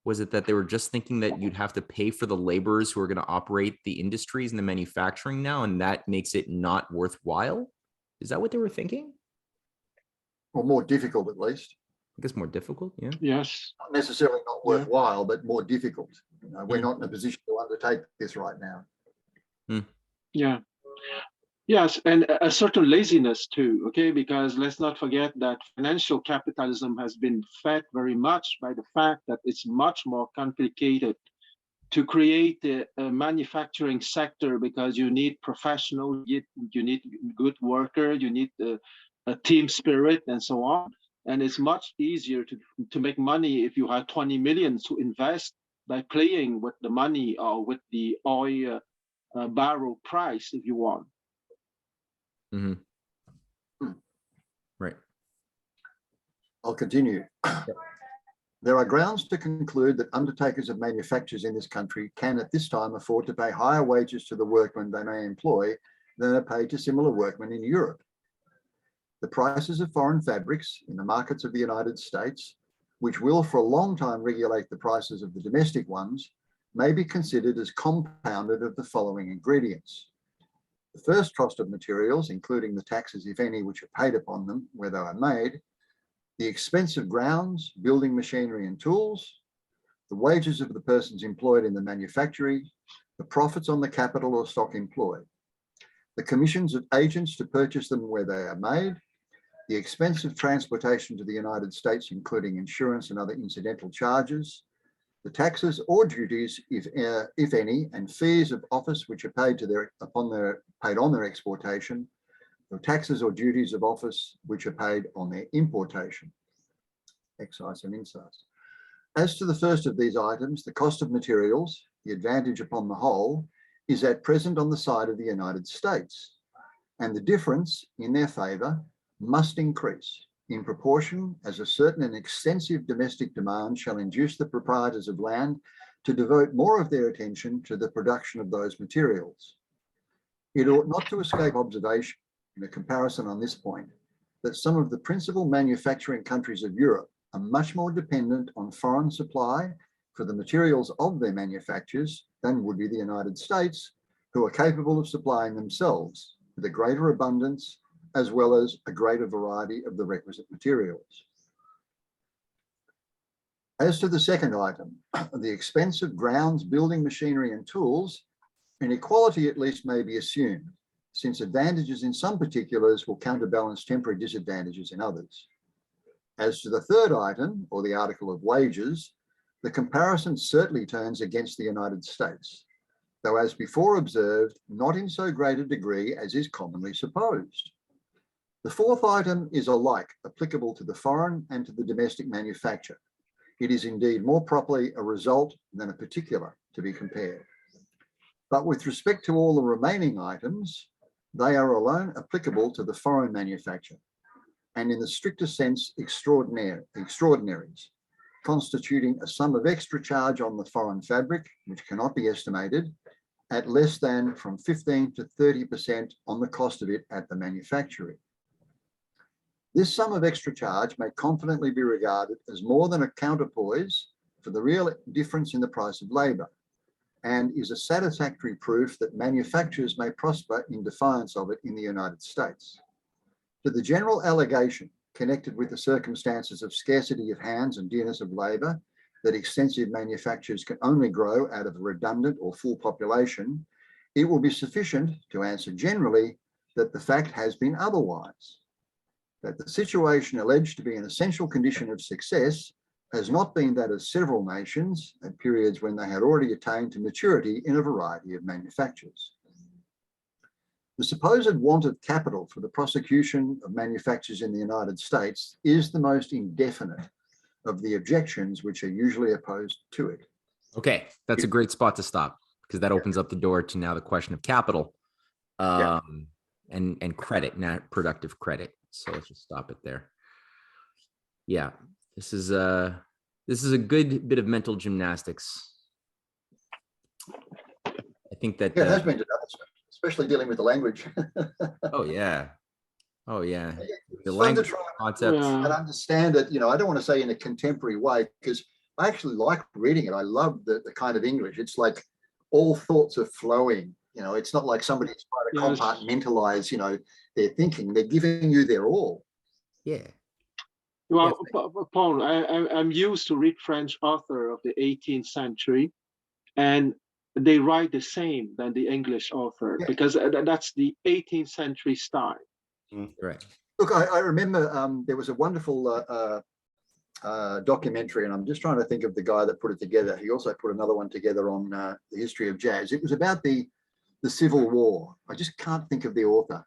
Was it that they were just thinking that you'd have to pay for the laborers who are going to operate the industries and the manufacturing now, and that makes it not worthwhile? Is that what they were thinking? Or more difficult, at least. I guess more difficult. Yeah. Yes. Not necessarily not Yeah. worthwhile, but more difficult. We're Mm. not in a position to undertake this right now. Yeah. Yes, and a certain laziness too, okay? Because let's not forget that financial capitalism has been fed very much by the fact that it's much more complicated to create a manufacturing sector, because you need professional, you need good worker, you need a team spirit and so on. And it's much easier to make money if you have 20 million to invest by playing with the money or with the oil barrel price if you want. Mm-hmm. Right. I'll continue. There are grounds to conclude that undertakers of manufactures in this country can at this time afford to pay higher wages to the workmen they may employ than are paid to similar workmen in Europe. The prices of foreign fabrics in the markets of the United States, which will for a long time regulate the prices of the domestic ones, may be considered as compounded of the following ingredients. The first cost of materials, including the taxes, if any, which are paid upon them where they are made, the expense of grounds, building machinery and tools, the wages of the persons employed in the manufactory, the profits on the capital or stock employed, the commissions of agents to purchase them where they are made, the expense of transportation to the United States, including insurance and other incidental charges, the taxes or duties, if any, and fees of office which are paid paid on their exportation, the taxes or duties of office which are paid on their importation, excise and incise. As to the first of these items, the cost of materials, the advantage upon the whole, is at present on the side of the United States, and the difference in their favour must increase in proportion as a certain and extensive domestic demand shall induce the proprietors of land to devote more of their attention to the production of those materials. It ought not to escape observation in a comparison on this point that some of the principal manufacturing countries of Europe are much more dependent on foreign supply for the materials of their manufactures than would be the United States, who are capable of supplying themselves with a greater abundance as well as a greater variety of the requisite materials. As to the second item, the expense of grounds, building machinery and tools, an equality at least may be assumed, since advantages in some particulars will counterbalance temporary disadvantages in others. As to the third item, or the article of wages, the comparison certainly turns against the United States, though as before observed, not in so great a degree as is commonly supposed. The fourth item is alike applicable to the foreign and to the domestic manufacture. It is indeed more properly a result than a particular to be compared. But with respect to all the remaining items, they are alone applicable to the foreign manufacture, and in the strictest sense extraordinaries, constituting a sum of extra charge on the foreign fabric, which cannot be estimated, at less than from 15 to 30% on the cost of it at the manufacturing. This sum of extra charge may confidently be regarded as more than a counterpoise for the real difference in the price of labour, and is a satisfactory proof that manufacturers may prosper in defiance of it in the United States. To the general allegation connected with the circumstances of scarcity of hands and dearness of labour, that extensive manufacturers can only grow out of a redundant or full population, it will be sufficient to answer generally that the fact has been otherwise, that the situation alleged to be an essential condition of success has not been that of several nations at periods when they had already attained to maturity in a variety of manufactures. The supposed want of capital for the prosecution of manufactures in the United States is the most indefinite of the objections which are usually opposed to it. Okay, that's a great spot to stop, because that opens up the door to now the question of capital and credit, not productive credit. So let's just stop it there. Yeah, this is a good bit of mental gymnastics. I think that Yeah, it has been to other especially dealing with the language. Oh yeah. Oh yeah. The It's fun to language try concept. Yeah. and understand it. I don't want to say in a contemporary way, because I actually like reading it. I love the kind of English. It's like all thoughts are flowing. It's not like somebody's trying to Yes. compartmentalize, their thinking. They're giving you their all. Yeah. Well, Paul, I'm used to read French author of the 18th century, and they write the same than the English author, Yeah. because that's the 18th century style. Right. Look, I remember there was a wonderful documentary, and I'm just trying to think of the guy that put it together. He also put another one together on the history of jazz. It was about the Civil War. I just can't think of the author.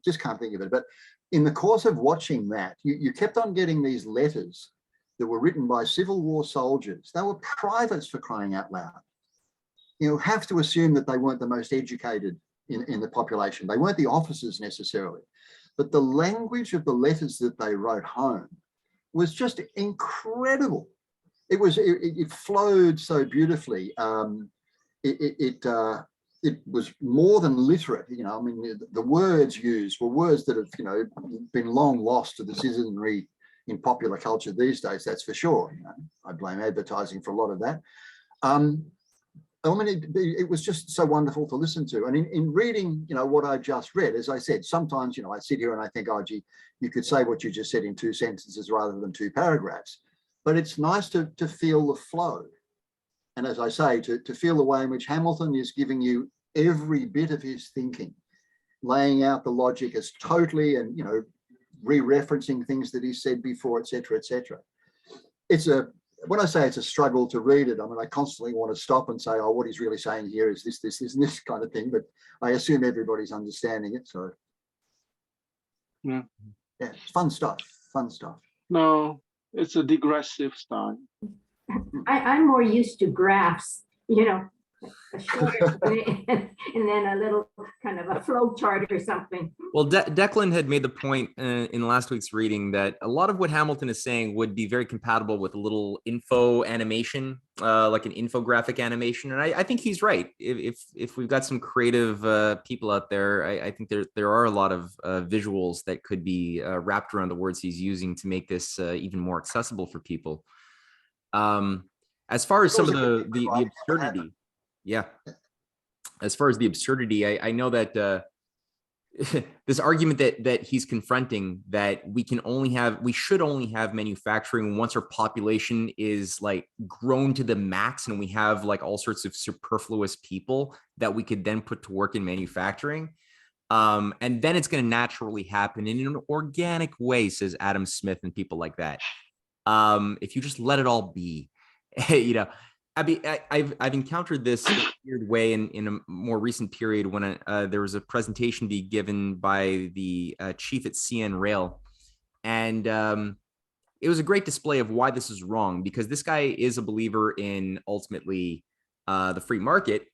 Just can't think of it. But in the course of watching that, you kept on getting these letters that were written by Civil War soldiers. They were privates, for crying out loud. You have to assume that they weren't the most educated in the population. They weren't the officers necessarily. But the language of the letters that they wrote home was just incredible. It flowed so beautifully. It was more than literate. I mean, the words used were words that have, been long lost to the citizenry in popular culture these days. That's for sure. I blame advertising for a lot of that. I mean, it was just so wonderful to listen to. And in reading, what I just read, as I said, sometimes, I sit here and I think, oh, gee, you could say what you just said in 2 sentences rather than 2 paragraphs. But it's nice to feel the flow. And as I say, to feel the way in which Hamilton is giving you every bit of his thinking, laying out the logic as totally and, re-referencing things that he said before, et cetera, et cetera. When I say it's a struggle to read it, I mean, I constantly want to stop and say, oh, what he's really saying here is this, and this kind of thing. But I assume everybody's understanding it. So, Yeah. Yeah, it's fun stuff. Fun stuff. No, it's a digressive style. I'm more used to graphs, a short and then a little kind of a flow chart or something. Well, Declan had made the point in last week's reading that a lot of what Hamilton is saying would be very compatible with a little info animation, like an infographic animation. And I think he's right. If we've got some creative people out there, I think there are a lot of visuals that could be wrapped around the words he's using to make this even more accessible for people. As far as some of the absurdity, yeah. As far as the absurdity, I know that this argument that he's confronting, that we should only have manufacturing once our population is like grown to the max and we have like all sorts of superfluous people that we could then put to work in manufacturing. And then it's going to naturally happen in an organic way, says Adam Smith and people like that. If you just let it all be, I mean, I've encountered this in a weird way in a more recent period when there was a presentation being given by the chief at CN Rail, and it was a great display of why this is wrong, because this guy is a believer in ultimately the free market,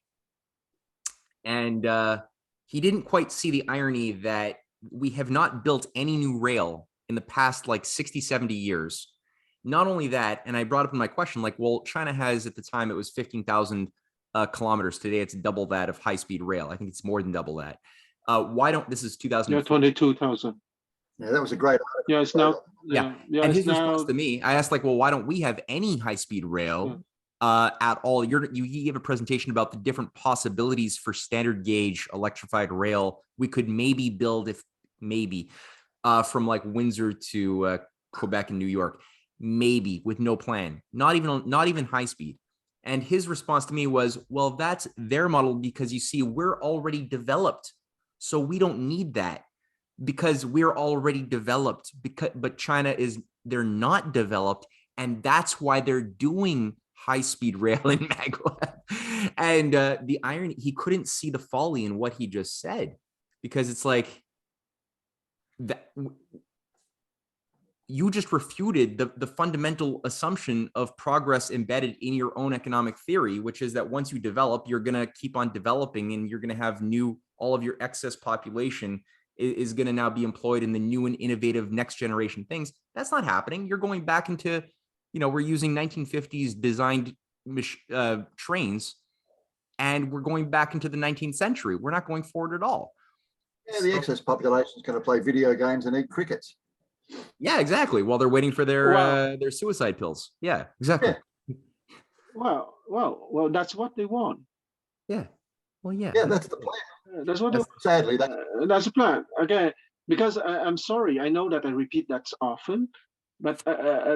and he didn't quite see the irony that we have not built any new rail in the past like 60, 70 years. Not only that, and I brought up in my question, like, well, China has, at the time, it was 15,000 kilometers. Today, it's double that of high-speed rail. I think it's more than double that. Why don't, this is 2000. Yeah, 22,000. Yeah, that was a great article. Yeah, it's now. Yeah. Yeah, And it's his response now. to me, I asked, like, well, why don't we have any high-speed rail at all? You gave a presentation about the different possibilities for standard gauge electrified rail we could maybe build, from like Windsor to Quebec and New York. Maybe, with no plan, not even high speed. And his response to me was, well, that's their model, because you see, we're already developed. So we don't need that because we're already developed, but China they're not developed. And that's why they're doing high speed rail in maglev. And the irony, he couldn't see the folly in what he just said, because it's like that. You just refuted the fundamental assumption of progress embedded in your own economic theory, which is that once you develop, you're going to keep on developing, and you're going to have all of your excess population is going to now be employed in the new and innovative next generation things. That's not happening. You're going back into, we're using 1950s designed trains, and we're going back into the 19th century. We're not going forward at all. Yeah, the excess population is going to play video games and eat crickets. Yeah, exactly. While they're waiting for their suicide pills. Yeah, exactly. Yeah. Well, that's what they want. Yeah. Well, yeah. Yeah, that's the plan. That's what Sadly, that's the plan. Okay, because I'm sorry, I know that I repeat that often, but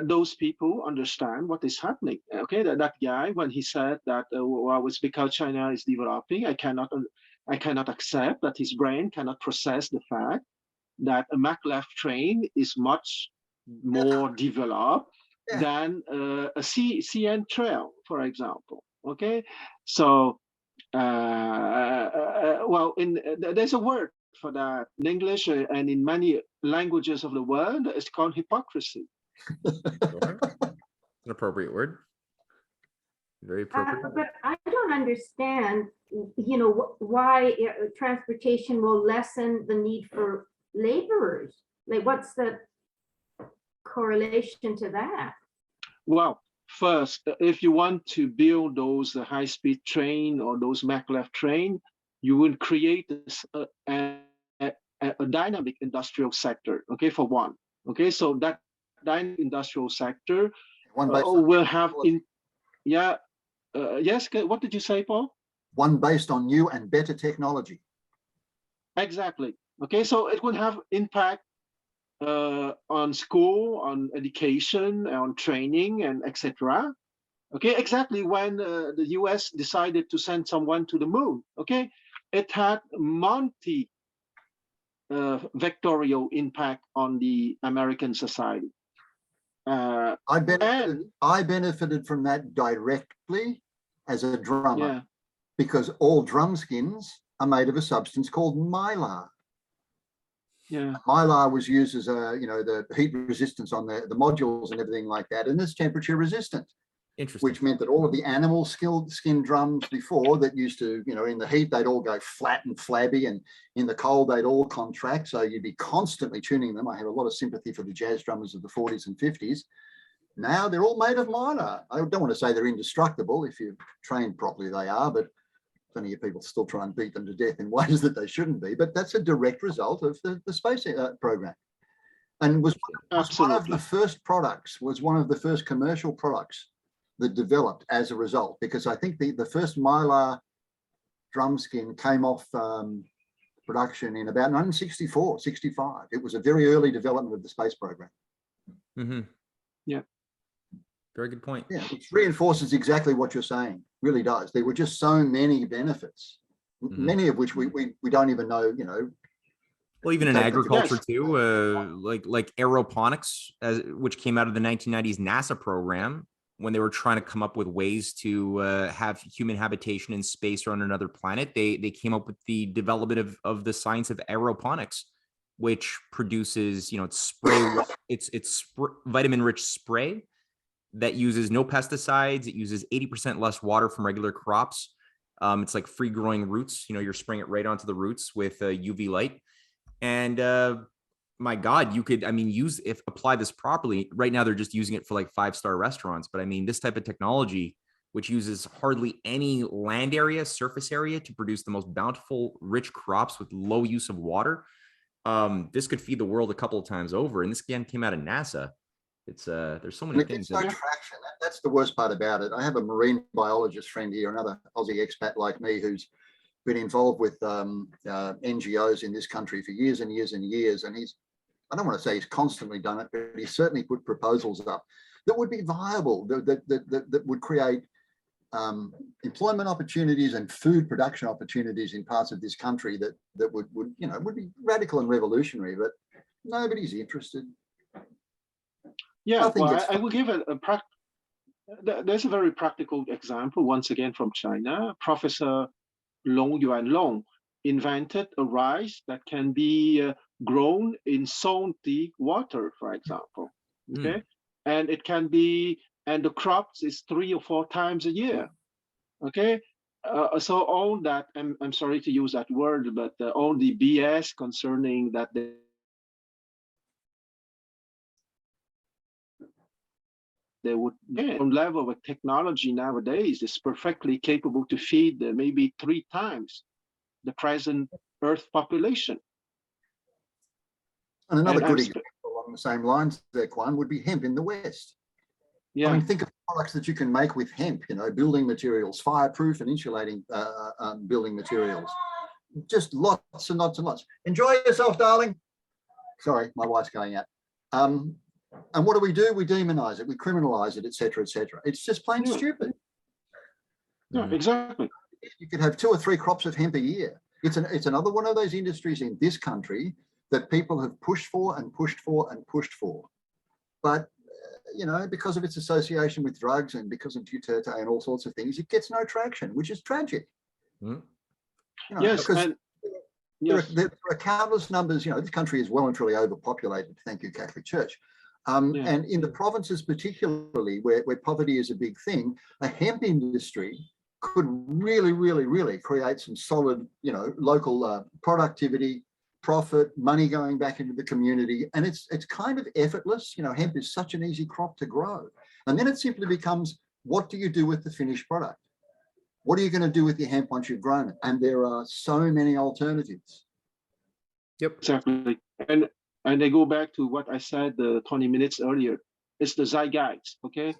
those people understand what is happening. Okay, that guy, when he said that well, it's because China is developing, I cannot accept that his brain cannot process the fact that a maglev train is much more developed than a CN trail, for example. Okay, so well, there's a word for that in English and in many languages of the world. It's called hypocrisy. An appropriate word. Very appropriate. But I don't understand, why transportation will lessen the need for laborers. Like, what's the correlation to that? Well, first, if you want to build those high-speed train or those maglev train, you will create a dynamic industrial sector. Okay, for one. Okay, so that dynamic industrial sector will have yes. What did you say, Paul? One based on new and better technology. Exactly. Okay, so it will have impact on school, on education, on training, and etc. Okay, exactly when the US decided to send someone to the moon. Okay, it had vectorial impact on the American society. I benefited from that directly as a drummer, because all drum skins are made of a substance called mylar. Yeah, mylar was used as the heat resistance on the modules and everything like that, and it's temperature resistant. Interesting. Which meant that all of the animal skin drums before that used to, in the heat, they'd all go flat and flabby, and in the cold, they'd all contract. So you'd be constantly tuning them. I have a lot of sympathy for the jazz drummers of the 40s and 50s. Now they're all made of mylar. I don't want to say they're indestructible. If you're trained properly, they are, but plenty of people still try and beat them to death in ways that they shouldn't be. But that's a direct result of the space program. And was one of the first commercial products that developed as a result, because I think the first mylar drum skin came off production in about 1964, 65. It was a very early development of the space program. Mm-hmm. Yeah. Very good point. Yeah, which reinforces exactly what you're saying. Really does. There were just so many benefits, many of which we don't even know, Well, even in agriculture too, like aeroponics, which came out of the 1990s NASA program, when they were trying to come up with ways to have human habitation in space or on another planet, they came up with the development of the science of aeroponics, which produces, it's vitamin-rich spray that uses no pesticides. It uses 80% less water from regular crops. It's like free-growing roots. You're spraying it right onto the roots with UV light, and my God, you could, apply this properly. Right now, they're just using it for like 5-star restaurants. But this type of technology, which uses hardly any land area, surface area to produce the most bountiful, rich crops with low use of water. This could feed the world a couple of times over. And this again came out of NASA. It's there's so many things. No traction. That's the worst part about it. I have a marine biologist friend here, another Aussie expat like me, who's been involved with NGOs in this country for years and years and years. And I don't want to say he's constantly done it, but he's certainly put proposals up that would be viable, that would create employment opportunities and food production opportunities in parts of this country that would be radical and revolutionary, but nobody's interested. Yeah, well, I will give there's a very practical example, once again from China. Professor Long Yuanlong invented a rice that can be grown in salty water, for example. Okay, and it can be, and the crops is 3 or 4 times a year. Okay, so all that, I'm sorry to use that word, but all the BS concerning that they would get on level of technology nowadays is perfectly capable to feed maybe 3 times the present Earth population. And another And good example along the same lines there, Kwan, would be hemp in the West. Yeah. I mean, think of products that you can make with hemp, building materials, fireproof and insulating building materials. Just lots and lots and lots. Enjoy yourself, darling. Sorry, my wife's going out. And what do? We demonize it, we criminalize it, etc., etc. It's just plain stupid. Yeah, exactly. You could have 2 or 3 crops of hemp a year. It's another one of those industries in this country that people have pushed for and pushed for and pushed for. But, because of its association with drugs and because of Duterte and all sorts of things, it gets no traction, which is tragic. Yes, because and there are countless numbers. This country is well and truly overpopulated. Thank you, Catholic Church. And in the provinces, particularly where poverty is a big thing, a hemp industry could really, really, really create some solid, local productivity, profit, money going back into the community. And it's kind of effortless. Hemp is such an easy crop to grow. And then it simply becomes, what do you do with the finished product? What are you going to do with your hemp once you've grown it? And there are so many alternatives. Yep. Exactly. And they go back to what I said 20 minutes earlier. It's the zeitgeist, okay?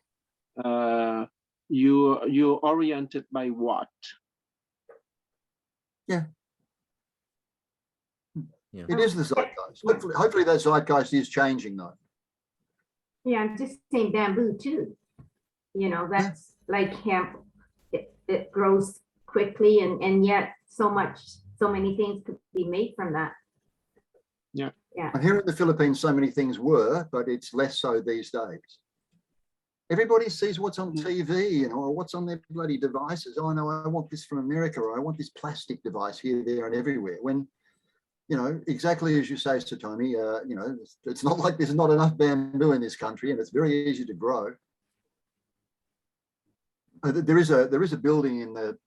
You're oriented by what? Yeah. It is the zeitgeist. Hopefully that zeitgeist is changing, though. Yeah, I'm just saying bamboo too. That's like hemp. It grows quickly, and yet so many things could be made from that. Yeah. And here in the Philippines, so many things were, but it's less so these days. Everybody sees what's on TV, or what's on their bloody devices. Oh, no, I want this from America, or I want this plastic device here, there, and everywhere. When, exactly as you say, Satomi, it's not like there's not enough bamboo in this country, and it's very easy to grow. There is a building in the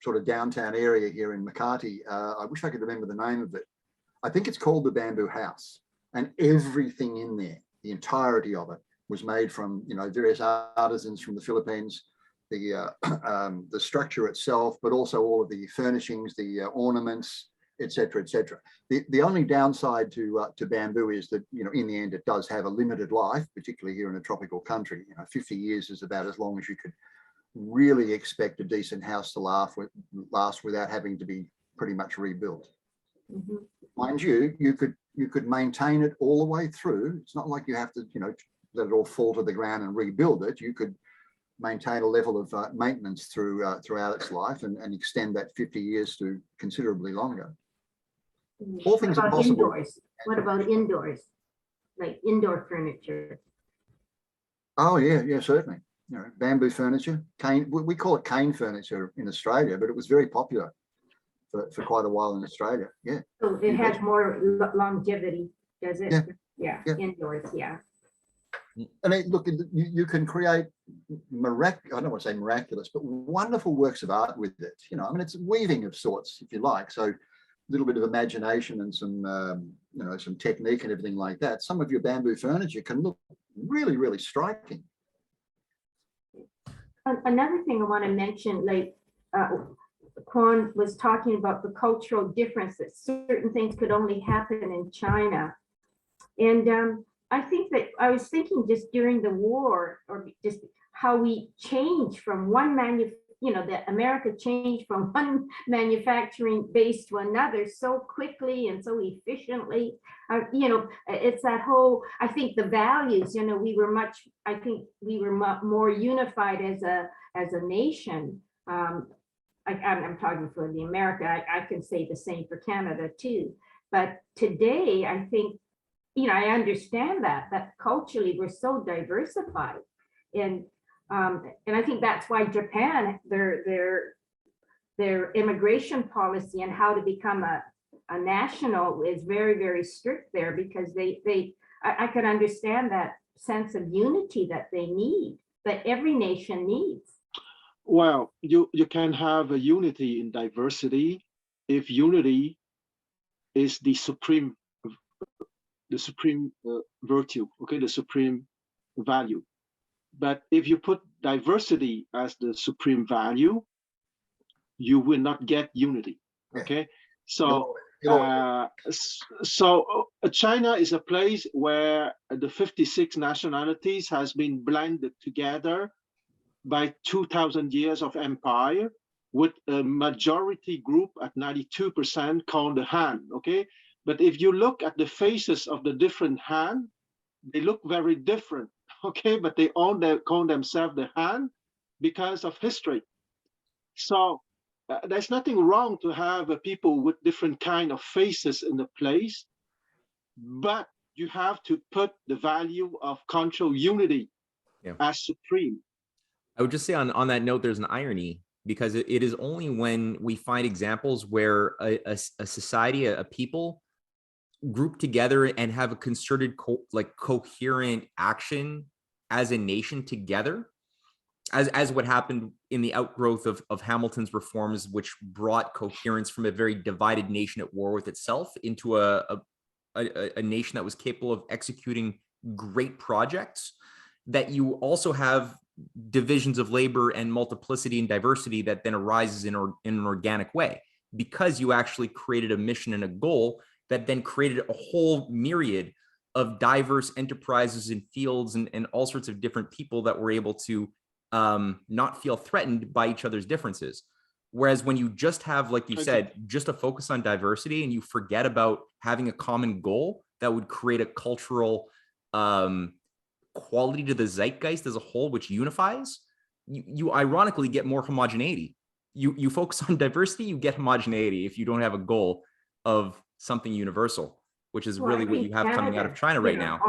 sort of downtown area here in Makati. I wish I could remember the name of it. I think it's called the Bamboo House, and everything in there, the entirety of it, was made from various artisans from the Philippines. The structure itself, but also all of the furnishings, the ornaments, etc., etc. The only downside to bamboo is that in the end it does have a limited life, particularly here in a tropical country. 50 years is about as long as you could really expect a decent house to last without having to be pretty much rebuilt. Mm-hmm. Mind you, you could maintain it all the way through. It's not like you have to let it all fall to the ground and rebuild it. You could maintain a level of maintenance throughout its life and extend that 50 years to considerably longer. All things are possible. Indoors? What about indoors, like indoor furniture? Oh yeah, certainly. Bamboo furniture, cane. We call it cane furniture in Australia, but it was very popular for quite a while in Australia. Yeah. So it has more longevity, does it? Yeah. Indoors, yeah. And look, you can create I don't want to say miraculous, but wonderful works of art with it. It's weaving of sorts, if you like. So a little bit of imagination and some technique and everything like that. Some of your bamboo furniture can look really, really striking. Another thing I want to mention, like Quan was talking about the cultural difference, that certain things could only happen in China. And I think that I was thinking just during the war, or just how we changed from one that America changed from one manufacturing base to another so quickly and so efficiently. It's that whole, I think the values, we were more unified as a nation. I'm talking for the America. I can say the same for Canada too. But today, I think, I understand that culturally we're so diversified, and I think that's why Japan, their immigration policy and how to become a national is very, very strict there, because I could understand that sense of unity that they need, that every nation needs. Well, you can have a unity in diversity if unity is the supreme virtue, okay, the supreme value. But if you put diversity as the supreme value, you will not get unity. Okay, so China is a place where the 56 nationalities has been blended together by 2,000 years of empire, with a majority group at 92% called the Han. Okay, but if you look at the faces of the different Han, they look very different. Okay, but they all call themselves the Han because of history. So there's nothing wrong to have people with different kind of faces in the place, but you have to put the value of cultural unity as supreme. I would just say on that note, there's an irony, because it is only when we find examples where a society, a people group together and have a concerted, coherent action as a nation together, as what happened in the outgrowth of Hamilton's reforms, which brought coherence from a very divided nation at war with itself into a nation that was capable of executing great projects, that you also have divisions of labor and multiplicity and diversity that then arises in an organic way, because you actually created a mission and a goal that then created a whole myriad of diverse enterprises and fields and all sorts of different people that were able to not feel threatened by each other's differences. Whereas when you just have, like you said, just a focus on diversity, and you forget about having a common goal that would create a cultural quality to the zeitgeist as a whole, which unifies, you ironically get more homogeneity. You focus on diversity, you get homogeneity if you don't have a goal of something universal, which is really what you have coming out of China right now.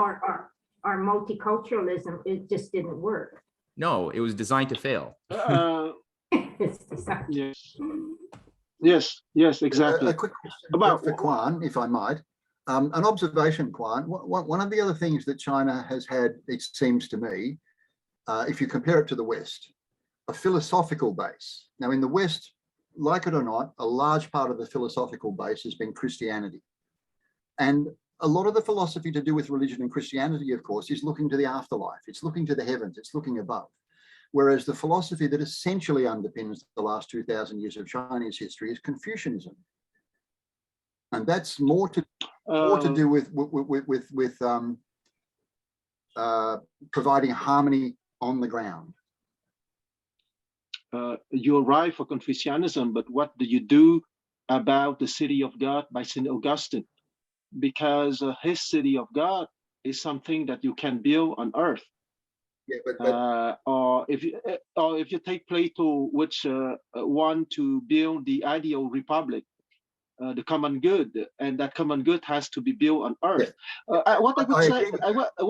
Our multiculturalism, it just didn't work. No, it was designed to fail. Yes, exactly. A quick question for Quan, if I might. An observation, Quan. One of the other things that China has had, it seems to me, if you compare it to the West, a philosophical base. Now, in the West, like it or not, a large part of the philosophical base has been Christianity. And a lot of the philosophy to do with religion and Christianity, of course, is looking to the afterlife. It's looking to the heavens. It's looking above. Whereas the philosophy that essentially underpins the last 2,000 years of Chinese history is Confucianism. And that's more to do with providing harmony on the ground. You're right for Confucianism, but what do you do about the city of God by St. Augustine? Because his city of God is something that you can build on earth. Yeah, or if you take Plato, which want to build the ideal republic, the common good, and that common good has to be built on earth. I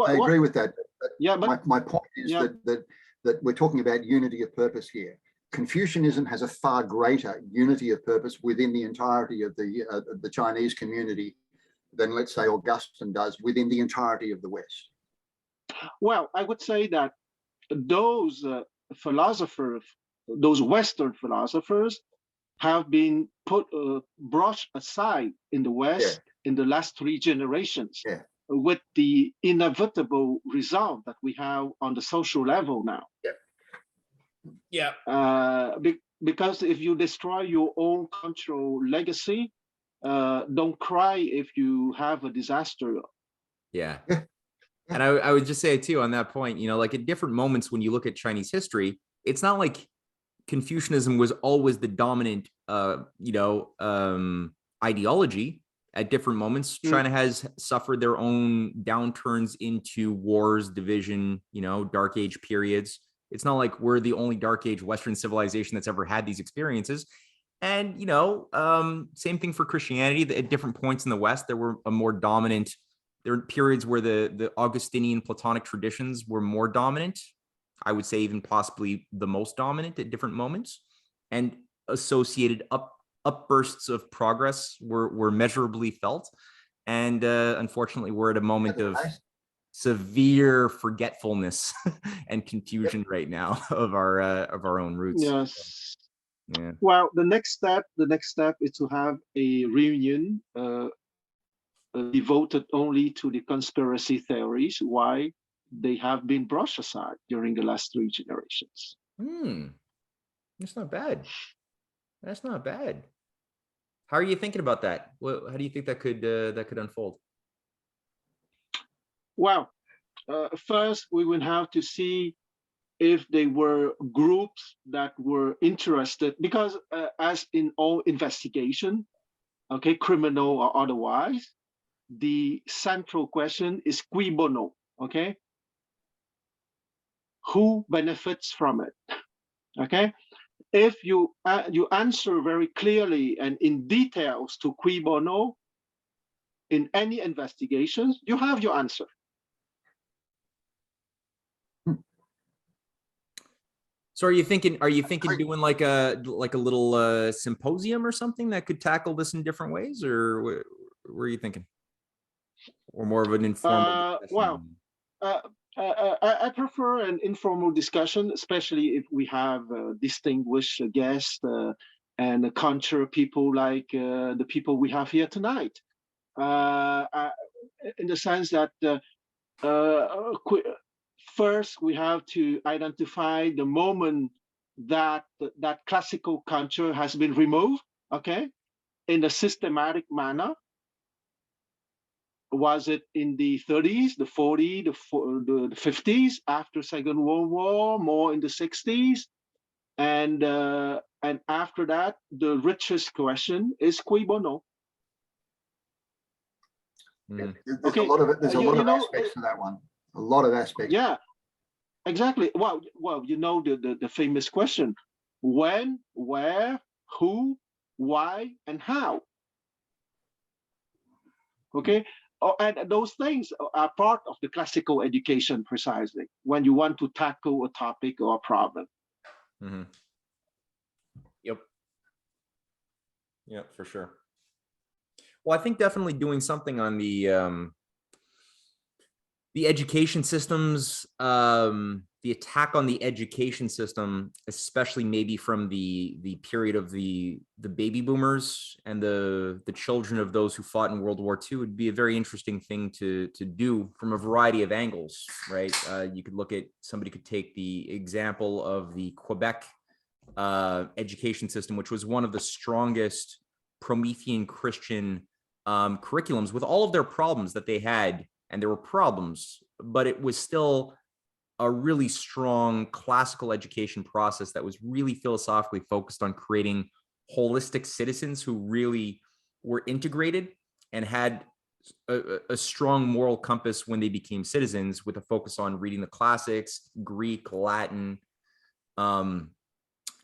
agree with that. Yeah, but my point is that we're talking about unity of purpose here. Confucianism has a far greater unity of purpose within the entirety of the Chinese community than, let's say, Augustine does within the entirety of the West. Well, I would say that those philosophers, those Western philosophers, have been brushed aside in the West in the last 3 generations, with the inevitable result that we have on the social level now. Because if you destroy your own cultural legacy, don't cry if you have a disaster. And I would just say too, on that point, like at different moments when you look at Chinese history, it's not like Confucianism was always the dominant ideology. At different moments, China has suffered their own downturns into wars, division, dark age periods. It's not like we're the only dark age Western civilization that's ever had these experiences. And, same thing for Christianity. At different points in the West, there were there were periods where the Augustinian Platonic traditions were more dominant. I would say even possibly the most dominant at different moments, and associated upbursts of progress were measurably felt. And unfortunately, we're at a moment of severe forgetfulness and confusion right now of our own roots. Yes. Yeah. Well, the next step is to have a reunion devoted only to the conspiracy theories. Why? they have been brushed aside during the last 3 generations. That's not bad. That's not bad. How are you thinking about that? How do you think that could unfold? Well, first we will have to see if they were groups that were interested, because as in all investigation, okay, criminal or otherwise, the central question is cui bono, okay? Who benefits from it, okay? If you answer very clearly and in details to cui bono in any investigations, you have your answer. So are you thinking doing like a little symposium or something that could tackle this in different ways, or what are you thinking? Or more of an informal discussion? I prefer an informal discussion, especially if we have distinguished guests and culture people like the people we have here tonight. In the sense that first we have to identify the moment that that classical culture has been removed, okay, in a systematic manner. Was it in the 30s, the 40s, the 50s, after Second World War, more in the 60s? And after that, the richest question is cui bono. There's a lot of aspects to that one. A lot of aspects. Yeah, exactly. Well, you know the famous question: when, where, who, why, and how. Okay. And those things are part of the classical education, precisely, when you want to tackle a topic or a problem. Mm-hmm. Yep, for sure. Well, I think definitely doing something on the education systems, the attack on the education system, especially maybe from the period of the baby boomers and the children of those who fought in World War II, would be a very interesting thing to do from a variety of angles, right? You could look at, somebody could take the example of the Quebec education system, which was one of the strongest Promethean Christian curriculums, with all of their problems that they had. And there were problems, but it was still a really strong classical education process that was really philosophically focused on creating holistic citizens who really were integrated and had a strong moral compass when they became citizens, with a focus on reading the classics, Greek, Latin. And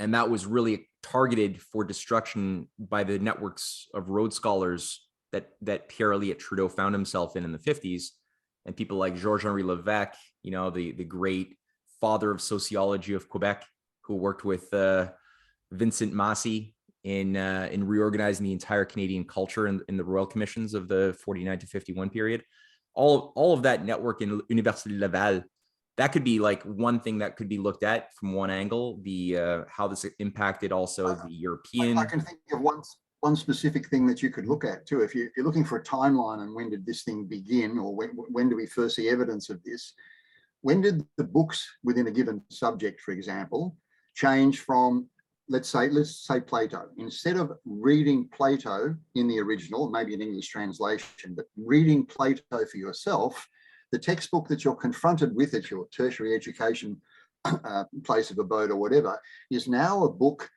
that was really targeted for destruction by the networks of Rhodes scholars that Pierre Elliott Trudeau found himself in the 50s. And people like Georges-Henri Levesque, you know, the great father of sociology of Quebec, who worked with Vincent Massey in reorganizing the entire Canadian culture in the Royal Commissions of the 49 to 51 period. All of that network in Université Laval, that could be like one thing that could be looked at from one angle, the how this impacted also the European. I can think of one specific thing that you could look at too. If you're looking for a timeline on when did this thing begin, or when do we first see evidence of this? When did the books within a given subject, for example, change from, let's say Plato? Instead of reading Plato in the original, maybe an English translation, but reading Plato for yourself, the textbook that you're confronted with at your tertiary education place of abode or whatever is now a book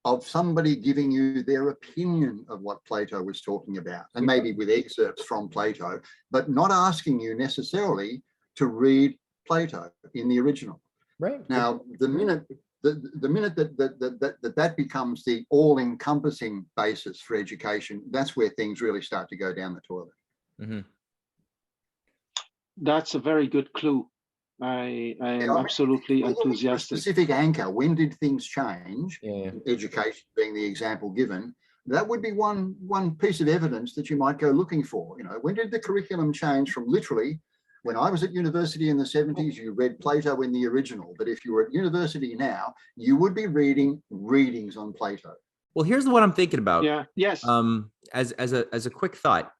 of somebody giving you their opinion of what Plato was talking about, and maybe with excerpts from Plato, but not asking you necessarily to read Plato in the original. Right. Now, the minute that becomes the all-encompassing basis for education, that's where things really start to go down the toilet. Mm-hmm. That's a very good clue. I am absolutely enthusiastic. Specific anchor. When did things change? Yeah. Education being the example given. That would be one piece of evidence that you might go looking for. You know, when did the curriculum change from literally, when I was at university in the 70s, you read Plato in the original, but if you were at university now, you would be reading readings on Plato. Well, here's what I'm thinking about. Yeah. Yes. As a quick thought,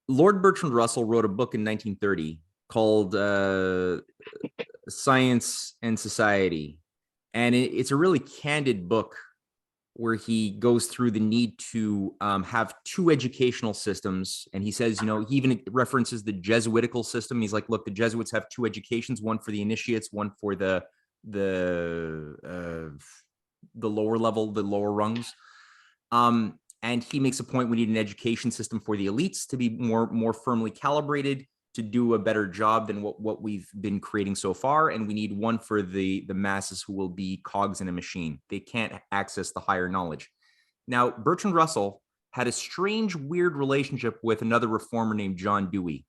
Lord Bertrand Russell wrote a book in 1930 called Science and Society. And it's a really candid book where he goes through the need to have two educational systems. And he says, he even references the Jesuitical system. He's like, look, the Jesuits have two educations, one for the initiates, one for the lower level, the lower rungs. And he makes a point, we need an education system for the elites to be more firmly calibrated, to do a better job than what we've been creating so far. And we need one for the masses who will be cogs in a machine. They can't access the higher knowledge. Now, Bertrand Russell had a strange, weird relationship with another reformer named John Dewey.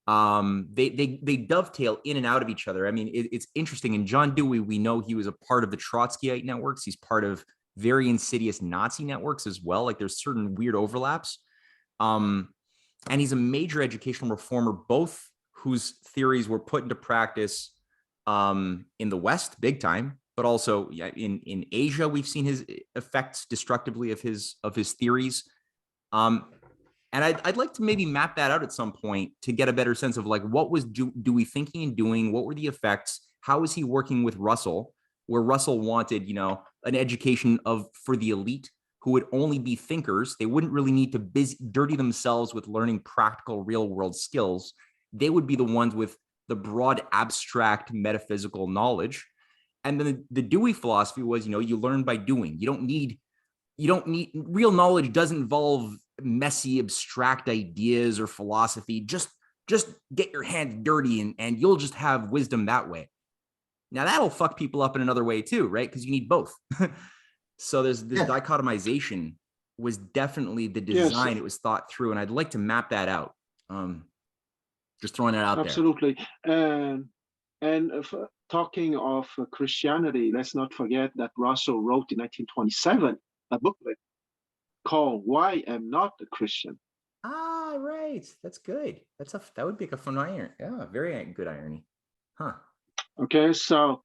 They dovetail in and out of each other. I mean, it's interesting. And John Dewey, we know he was a part of the Trotskyite networks. He's part of very insidious Nazi networks as well. Like there's certain weird overlaps. And he's a major educational reformer, both whose theories were put into practice in the West, big time, but also in Asia, we've seen his effects destructively of his theories. And I'd like to maybe map that out at some point to get a better sense of like, what was Dewey thinking and doing? What were the effects? How is he working with Russell, where Russell wanted, an education for the elite, who would only be thinkers. They wouldn't really need to dirty themselves with learning practical real world skills. They would be the ones with the broad abstract metaphysical knowledge. And then the Dewey philosophy was, you learn by doing. You don't need real knowledge doesn't involve messy abstract ideas or philosophy. Just get your hands dirty and you'll just have wisdom that way. Now that'll fuck people up in another way too, right? Because you need both. So there's this dichotomization was definitely the design. Yes. It was thought through, and I'd like to map that out. Just throwing it out Absolutely. There. And talking of Christianity, let's not forget that Russell wrote in 1927 a booklet called "Why I'm Not a Christian." Ah, right. That's good. That would be a fun irony. Yeah, very good irony. Huh. Okay, so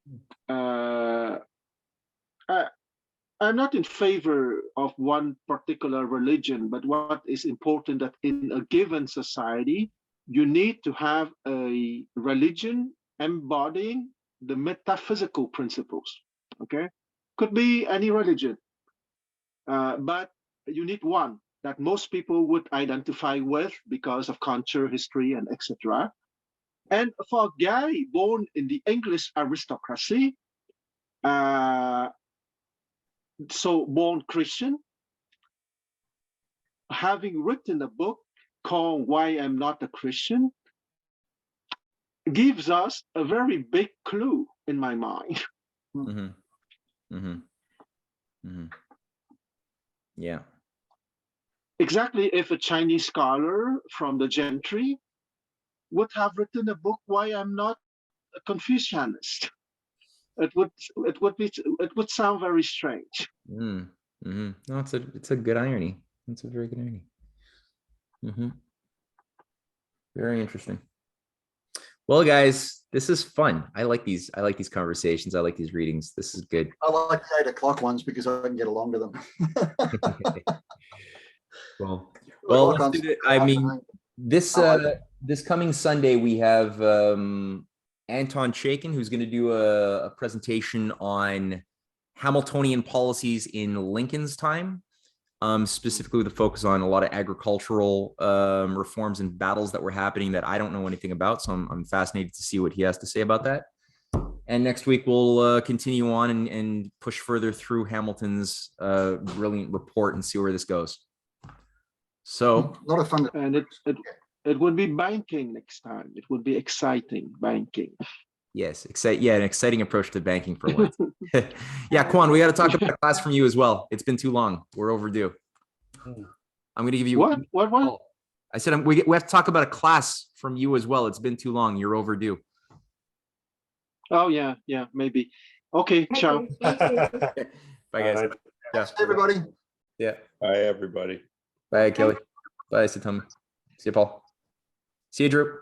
I'm not in favor of one particular religion, but what is important that in a given society, you need to have a religion embodying the metaphysical principles, okay? Could be any religion, but you need one that most people would identify with because of culture, history, and etc. And for a guy born in the English aristocracy, so born Christian, having written a book called "Why I'm Not a Christian" gives us a very big clue in my mind. Mm-hmm. Mm-hmm. Mm-hmm. Yeah. Exactly, if a Chinese scholar from the gentry would have written a book "Why I'm Not a Confucianist," it would sound very strange. Mm-hmm. No, it's a good irony. It's a very good irony. Mm-hmm. Very interesting. Well, guys, this is fun. I like these conversations. I like these readings. This is good. I like the 8 o'clock ones because I can get along to them. Well, let's do it. I mean, this coming Sunday we have Anton Chaikin, who's going to do a presentation on Hamiltonian policies in Lincoln's time, specifically with a focus on a lot of agricultural reforms and battles that were happening that I don't know anything about. So I'm fascinated to see what he has to say about that. And next week we'll continue on and push further through Hamilton's brilliant report and see where this goes. So a lot of fun. And it would be banking next time. It would be exciting banking. Yes, an exciting approach to banking for once. Yeah, Quan, we got to talk about a class from you as well. It's been too long. We're overdue. I'm going to give you what? I said we have to talk about a class from you as well. It's been too long. You're overdue. Oh yeah, maybe. Okay, ciao. Bye, guys. Yeah. Everybody. Yeah. Bye, everybody. Bye, Kelly. Bye, Satomi. See you, Paul. See you, Drew.